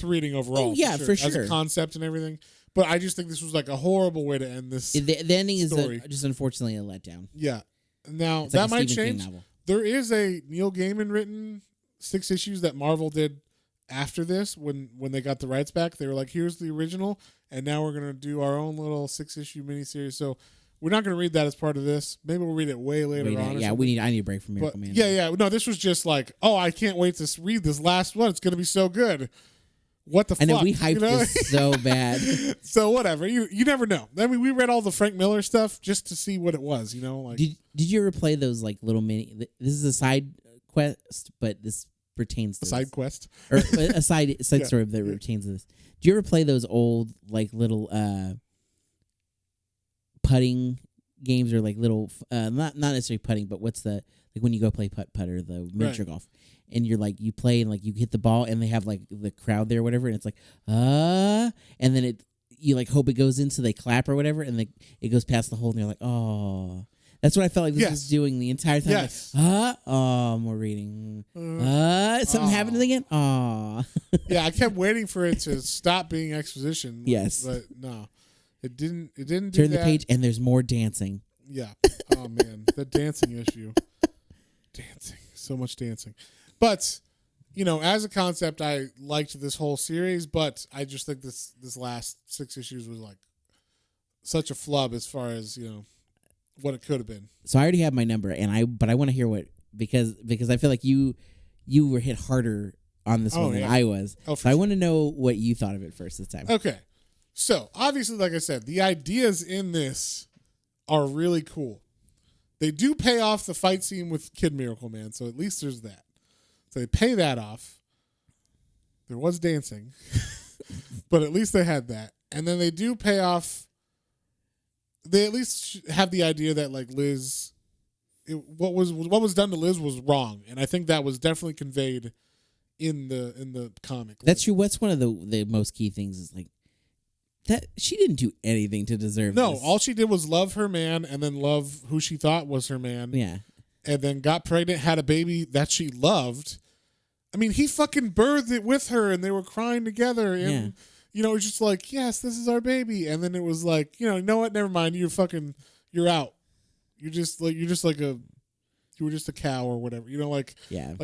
reading overall. Oh, yeah, for sure. As a concept and everything. But I just think this was like a horrible way to end this. The ending story. Is just unfortunately a letdown. Yeah. Now it's that like might change. There is a Neil Gaiman written 6 issues that Marvel did after this, when they got the rights back. They were like, here's the original, and now we're going to do our own little 6-issue miniseries. So we're not going to read that as part of this. Maybe we'll read it way later on. Yeah, I need a break from MiracleMan. Yeah. No, this was just like, oh, I can't wait to read this last one. It's going to be so good. What the fuck? I know, we hyped this so bad. So whatever. You never know. I mean, we read all the Frank Miller stuff just to see what it was, like. Did you ever play those like little mini? This is a side quest, but this pertains to side quest or a side story that pertains to this. Do you ever play those old like little putting games are like little, not necessarily putting, but what's the like when you go play putter, the miniature golf, and you're like you play and like you hit the ball and they have like the crowd there or whatever, and it's like and then you like hope it goes in so they clap or whatever, and it goes past the hole and they're like, oh. That's what I felt like this was doing the entire time. Yes. Like, more reading. Something happened again. Yeah, I kept waiting for it to stop being exposition. Yes, but no, it didn't. It didn't. Turn the page and there's more dancing. Yeah. Oh man, the dancing issue. Dancing, so much dancing. But as a concept, I liked this whole series. But I just think this last 6 issues was like such a flub as far as what it could have been. So I already have my number, but I want to hear what because I feel like you were hit harder on this one than I was. So I want to know what you thought of it first this time. Okay, so obviously, like I said, the ideas in this are really cool. They do pay off the fight scene with Kid MiracleMan, so at least there's that. So they pay that off. There was dancing, but at least they had that, and then they do pay off. They at least have the idea that like Liz, what was done to Liz was wrong, and I think that was definitely conveyed in the comic. That's true. What's one of the most key things is like that she didn't do anything to deserve. No, this. all she did was love her man, and then love who she thought was her man. Yeah, and then got pregnant, had a baby that she loved. I mean, he fucking birthed it with her, and they were crying together, and. Yeah. It's just like, yes, this is our baby. And then it was like, you know what? Never mind. You're out. You were just a cow or whatever. Like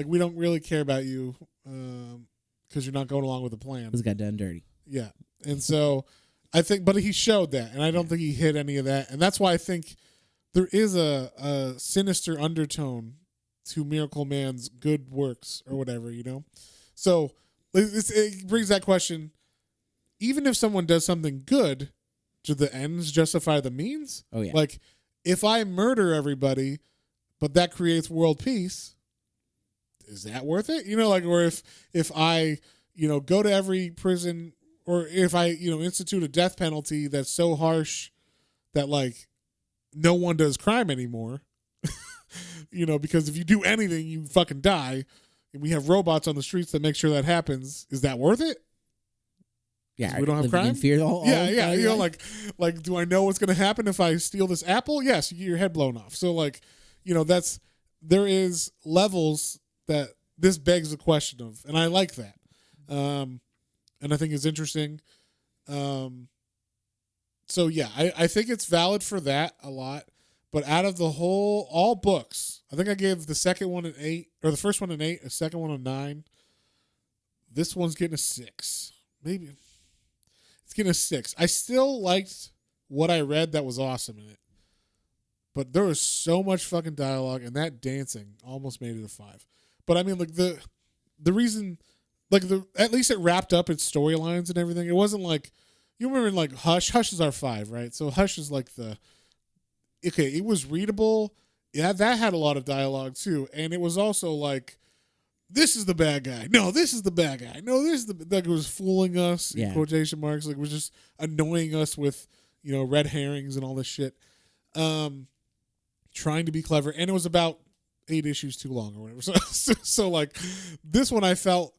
we don't really care about you because you're not going along with the plan. This got done dirty. Yeah. And so I think, but he showed that. And I don't think he hit any of that. And that's why I think there is a sinister undertone to MiracleMan's good works or whatever, So it brings that question. Even if someone does something good, do the ends justify the means? Oh, yeah. Like, if I murder everybody, but that creates world peace, is that worth it? Or if I, go to every prison, or if I, institute a death penalty that's so harsh that, like, no one does crime anymore, because if you do anything, you fucking die, and we have robots on the streets that make sure that happens, is that worth it? Yeah, we don't have crime. In fear all like, do I know what's going to happen if I steal this apple? Yes, you get your head blown off. So, like, there is levels that this begs the question of, and I like that, and I think it's interesting. So yeah, I think it's valid for that a lot. But out of all books, I think I gave the second one an 8, or the first one an 8, the second one a 9. This one's getting a 6, maybe. It's getting a 6. I still liked what I read that was awesome in it. But there was so much fucking dialogue, and that dancing almost made it a 5. But I mean, like, the reason, like, at least it wrapped up its storylines and everything. It wasn't like, you remember in, like, Hush? Hush is our 5, right? So Hush is like it was readable. Yeah, that had a lot of dialogue too. And it was also like, this is the bad guy. No, this is the bad guy. No, this is like, it was fooling us in quotation marks. Like, it was just annoying us with, red herrings and all this shit. Trying to be clever. And it was about 8 issues too long or whatever. So like, this one I felt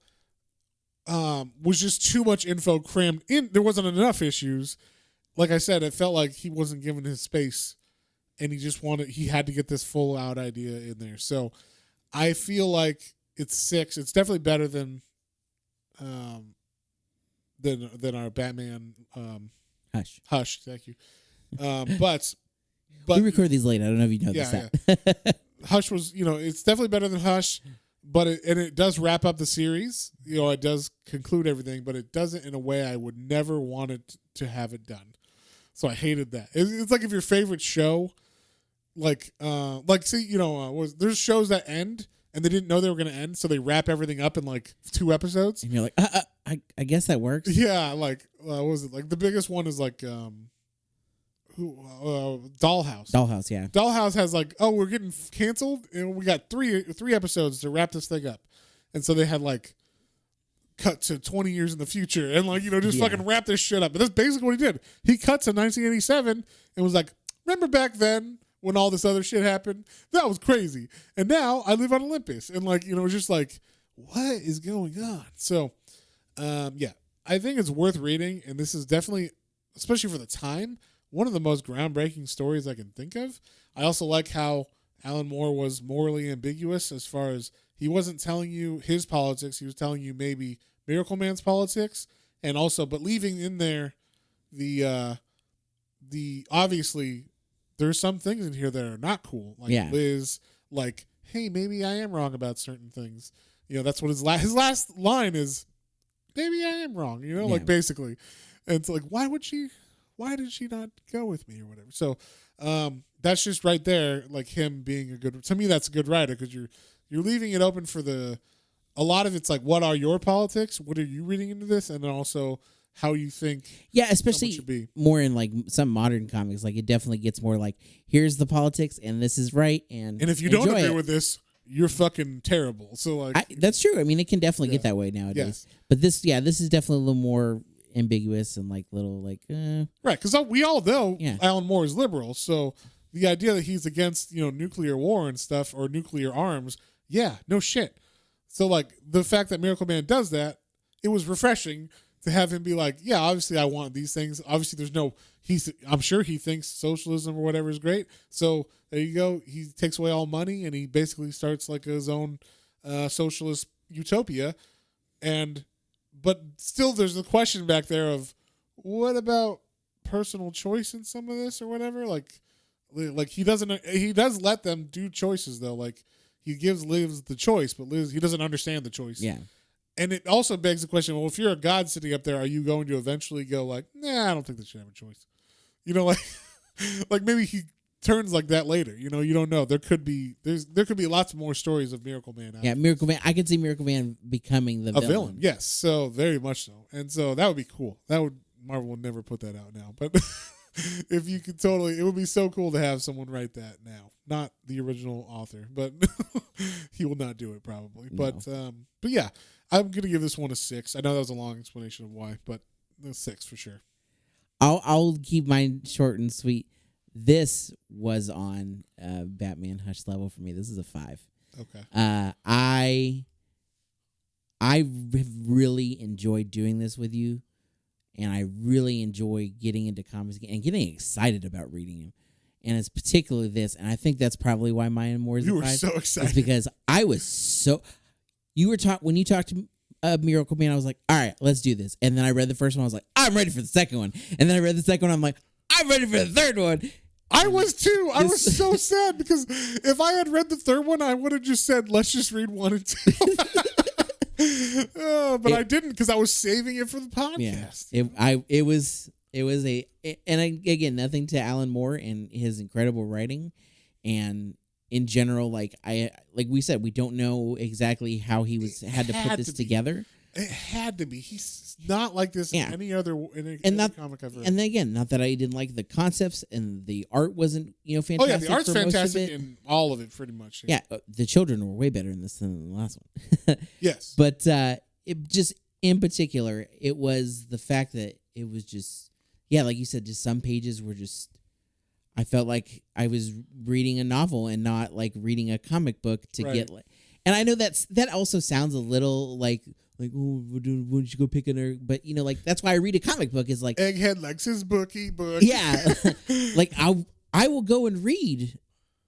was just too much info crammed in. There wasn't enough issues. Like I said, it felt like he wasn't given his space, and he had to get this full out idea in there. So I feel like it's 6. It's definitely better than our Batman Hush. Thank you. But we record these late. I don't know if you know this. Yeah. Hush was, it's definitely better than Hush, but it does wrap up the series. It does conclude everything, but it doesn't in a way I would never want it to have it done. So I hated that. It's like if your favorite show, there's shows that end and they didn't know they were going to end, so they wrap everything up in like 2 episodes. And you're like, I guess that works. Yeah, like what was it? Like the biggest one is like Dollhouse. Dollhouse, yeah. Dollhouse has like, we're getting canceled, and we got three episodes to wrap this thing up, and so they had like cut to 20 years in the future, and like fucking wrap this shit up. But that's basically what he did. He cut to 1987 and was like, remember back then when all this other shit happened? That was crazy. And now I live on Olympus. And like, it's just like, what is going on? So, yeah, I think it's worth reading. And this is definitely, especially for the time, one of the most groundbreaking stories I can think of. I also like how Alan Moore was morally ambiguous as far as he wasn't telling you his politics. He was telling you maybe MiracleMan's politics. And also, but leaving in there the obviously there's some things in here that are not cool. Like Liz, like, hey, maybe I am wrong about certain things. That's what his last line is. Maybe I am wrong. Like basically, and it's like, why did she not go with me or whatever? So, that's just right there. Like him being to me, that's a good writer because you're leaving it open for a lot of it's like, what are your politics? What are you reading into this? And then also how you think. Yeah, especially more in like some modern comics. Like it definitely gets more like, here's the politics and this is right. And if you don't agree with this, you're fucking terrible. So like. That's true. I mean, it can definitely get that way nowadays. Yes. But this is definitely a little more ambiguous and like little like. Right. Because we all know Alan Moore is liberal. So the idea that he's against, nuclear war and stuff or nuclear arms. Yeah, no shit. So, like, the fact that MiracleMan does that, it was refreshing to have him be like, yeah, obviously I want these things. Obviously I'm sure he thinks socialism or whatever is great. So, there you go. He takes away all money and he basically starts like his own socialist utopia. But still there's the question back there of, what about personal choice in some of this or whatever? Like he does let them do choices though. Like, he gives Liz the choice, but he doesn't understand the choice. Yeah. And it also begs the question, well, if you're a god sitting up there, are you going to eventually go like, nah, I don't think they should have a choice? Like maybe he turns like that later. You don't know. There could be lots more stories of MiracleMan. Yeah, MiracleMan. I could see MiracleMan becoming the villain. Yes, so very much so. And so that would be cool. Marvel would never put that out now. But if you could it would be so cool to have someone write that now. Not the original author, but he will not do it probably. No. But yeah, I'm gonna give this one a 6. I know that was a long explanation of why, but a 6 for sure. I'll keep mine short and sweet. This was on Batman Hush level for me. This is a 5. Okay. I have really enjoyed doing this with you, and I really enjoy getting into comics and getting excited about reading them. And it's particularly this, and I think that's probably why mine more is a 5. You were so excited. It's because I was so. When you talked to MiracleMan, I was like, all right, let's do this. And then I read the first one, I was like, I'm ready for the second one. And then I read the second one, I'm like, I'm ready for the third one. I was too. I was so sad because if I had read the third one, I would have just said, let's just read 1 and 2. But I didn't because I was saving it for the podcast. Yeah, again, nothing to Alan Moore and his incredible writing, and in general, like we said, we don't know exactly how he had to put this together. It had to be. He's not like this in any other comic I've read. And then again, not that I didn't like the concepts and the art wasn't fantastic. Oh yeah, the art's fantastic in all of it, pretty much. Yeah, the children were way better in this than the last one. Yes, but it just in particular, it was the fact that it was just like you said, just some pages were just. I felt like I was reading a novel and not like reading a comic book get like. And I know that also sounds a little like oh, why don't you go pick another? But like that's why I read a comic book is like Egghead likes his bookie book. Yeah, like I will go and read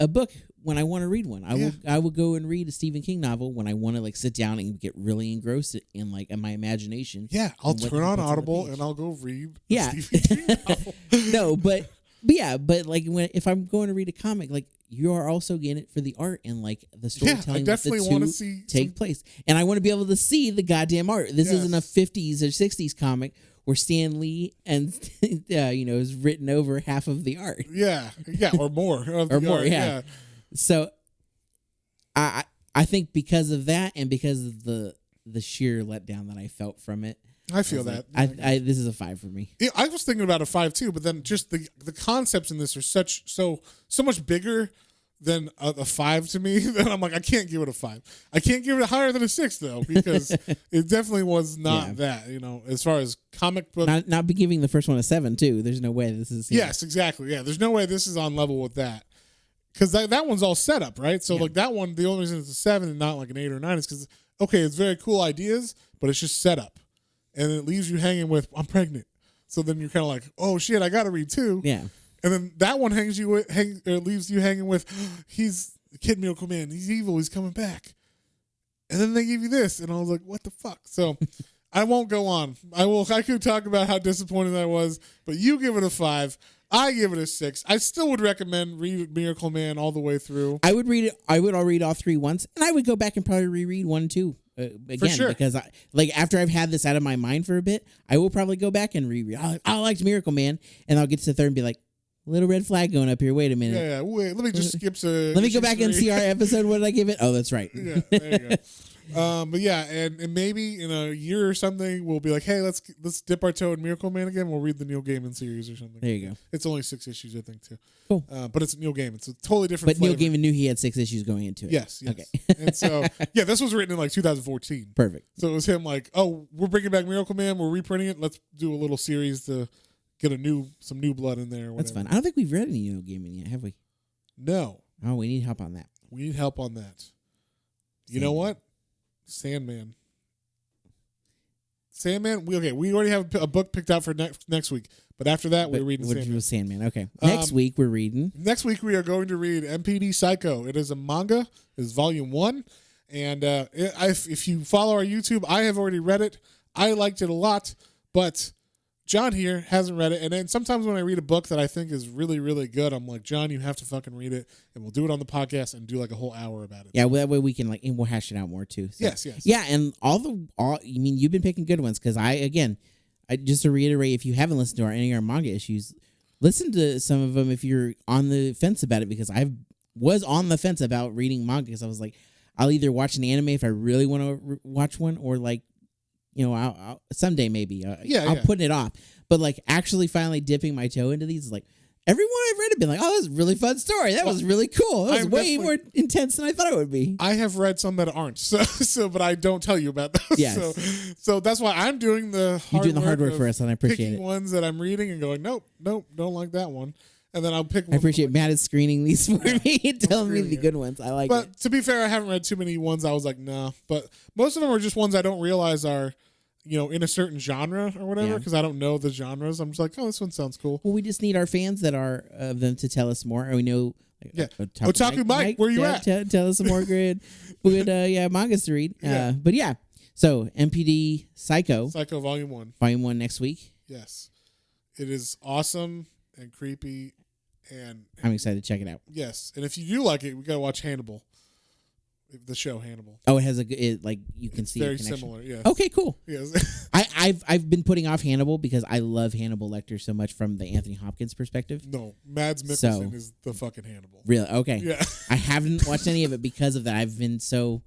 a book when I want to read one. I will go and read a Stephen King novel when I want to like sit down and get really engrossed in like in my imagination. Yeah, I'll turn on Audible and I'll go read. A Stephen King novel. No, but like if I'm going to read a comic, like you are also getting it for the art and like the storytelling. I definitely want to see place, and I want to be able to see the goddamn art. This isn't a 50s or 60s comic where Stan Lee and is written over half of the art. Yeah, or more, Yeah. So, I think because of that and because of the sheer letdown that I felt from it. I feel that. This is a 5 for me. Yeah, I was thinking about a 5 too, but then just the concepts in this are so much bigger than a 5 to me, then I'm like, I can't give it a 5. I can't give it higher than a 6 though, because it definitely was not that, as far as comic book. Not be giving the first one a 7 too. There's no way this is. Yes, exactly. Yeah, there's no way this is on level with that. Because that one's all set up, right? So like that one, the only reason it's a 7 and not like an 8 or 9 is because, okay, it's very cool ideas, but it's just set up. And it leaves you hanging with, I'm pregnant. So then you're kind of like, oh shit, I got to read 2. Yeah. And then that one leaves you hanging with, he's the kid MiracleMan. He's evil. He's coming back. And then they give you this, and I was like, what the fuck? So I won't go on. I could talk about how disappointed I was, but you give it a 5. I give it a 6. I still would recommend read MiracleMan all the way through. I would read it. I would all read all 3 once, and I would go back and probably reread 1 and 2 again. For sure. Because after I've had this out of my mind for a bit, I will probably go back and reread. I liked MiracleMan, and I'll get to the 3rd and be like, little red flag going up here. Wait a minute. Yeah. Wait. Let me just skip to. Let me go back and see our episode. What did I give it? Oh, that's right. Yeah. There you go. But yeah, and maybe in a year or something, we'll be like, hey, let's dip our toe in MiracleMan again. We'll read the Neil Gaiman series or something. There you go. It's only 6 issues, I think, too. Cool. But it's Neil Gaiman. It's a totally different. But flavor. Neil Gaiman knew he had 6 issues going into it. Yes. Okay. And so this was written in like 2014. Perfect. So it was him like, oh, we're bringing back MiracleMan. We're reprinting it. Let's do a little series to get some new blood in there. Or That's fun. I don't think we've read any Neil Gaiman yet, have we? No. Oh, we need help on that. We need help on that. You know what? Sandman. We already have a book picked out for next week. But after that, we're reading Sandman. Okay. Next week, we're reading. Next week, we are going to read MPD Psycho. It is a manga. It is volume 1. And if you follow our YouTube, I have already read it. I liked it a lot. But John here hasn't read it. And then sometimes when I read a book that I think is really, really good, I'm like, John, you have to fucking read it. And we'll do it on the podcast and do like a whole hour about it. Yeah, well, that way we can and we'll hash it out more too. So. Yes. Yeah, and you've been picking good ones because I just to reiterate, if you haven't listened to any of our manga issues, listen to some of them if you're on the fence about it, because I was on the fence about reading manga because I was like, I'll either watch an anime if I really want to watch one, or like, I'll someday maybe. I'll put it off. But like actually finally dipping my toe into these is like, everyone I've read have been like, oh, that's a really fun story. That was really cool. It was way more intense than I thought it would be. I have read some that aren't, but I don't tell you about those. Yes. So that's why I'm doing the hard work for us, and I appreciate picking ones that I'm reading and going, nope, don't like that one. And then I'll pick one. I appreciate Matt is screening these for me and telling me the good ones. I like it. But to be fair, I haven't read too many ones I was like, nah. But most of them are just ones I don't realize are, in a certain genre or whatever, because I don't know the genres. I'm just like, oh, this one sounds cool. Well, we just need our fans that are of them to tell us more. And we know, Otaku Mike, where you at? Tell us some more good mangas to read. But yeah, so MPD Psycho Volume 1. Volume 1 next week. Yes, it is awesome and creepy, and I'm excited to check it out. Yes, and if you do like it, we gotta watch Hannibal. The show Hannibal. Oh, it has you can see very similar. Yeah. Okay, cool. Yes. I've been putting off Hannibal because I love Hannibal Lecter so much from the Anthony Hopkins perspective. No, Mads Mikkelsen is the fucking Hannibal. Really? Okay. Yeah. I haven't watched any of it because of that. I've been so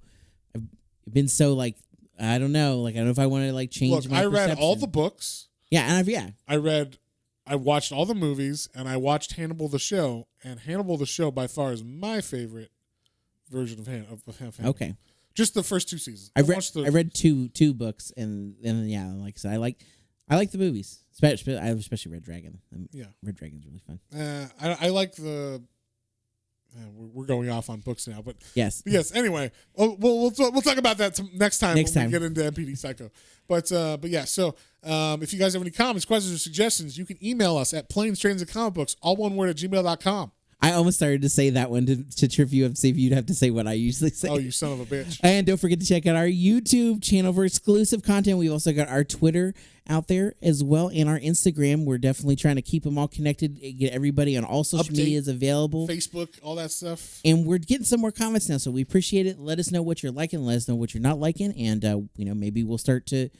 like, I don't know. Like, I don't know if I want to like change my perception. I read all the books. Yeah, and I watched all the movies, and I watched Hannibal the show, and Hannibal the show by far is my favorite version of Hannibal. Okay. Just the first 2 seasons. I read two books, and yeah, like I said, I like the movies. Especially Red Dragon. Red Dragon's really fun. I like the. We're going off on books now, but yes. Anyway, we'll talk about that next time. We get into MPD Psycho. But yeah. So if you guys have any comments, questions, or suggestions, you can email us at planestrains.comicbooks, all one word, at gmail.com. I almost started to say that one to trip you up, see if you'd have to say what I usually say. Oh, you son of a bitch. And don't forget to check out our YouTube channel for exclusive content. We've also got our Twitter out there as well, and our Instagram. We're definitely trying to keep them all connected, get everybody on all social medias available. Facebook, all that stuff. And we're getting some more comments now, so we appreciate it. Let us know what you're liking. Let us know what you're not liking. And, maybe we'll start to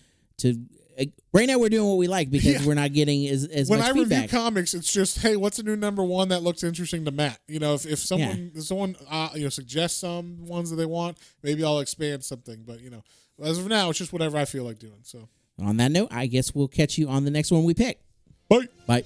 right now we're doing what we like because we're not getting as much feedback. When I review comics, it's just, hey, what's a new number 1 that looks interesting to Matt? If someone suggests some ones that they want, maybe I'll expand something. But as of now, it's just whatever I feel like doing. So on that note, I guess we'll catch you on the next one we pick. Bye. Bye.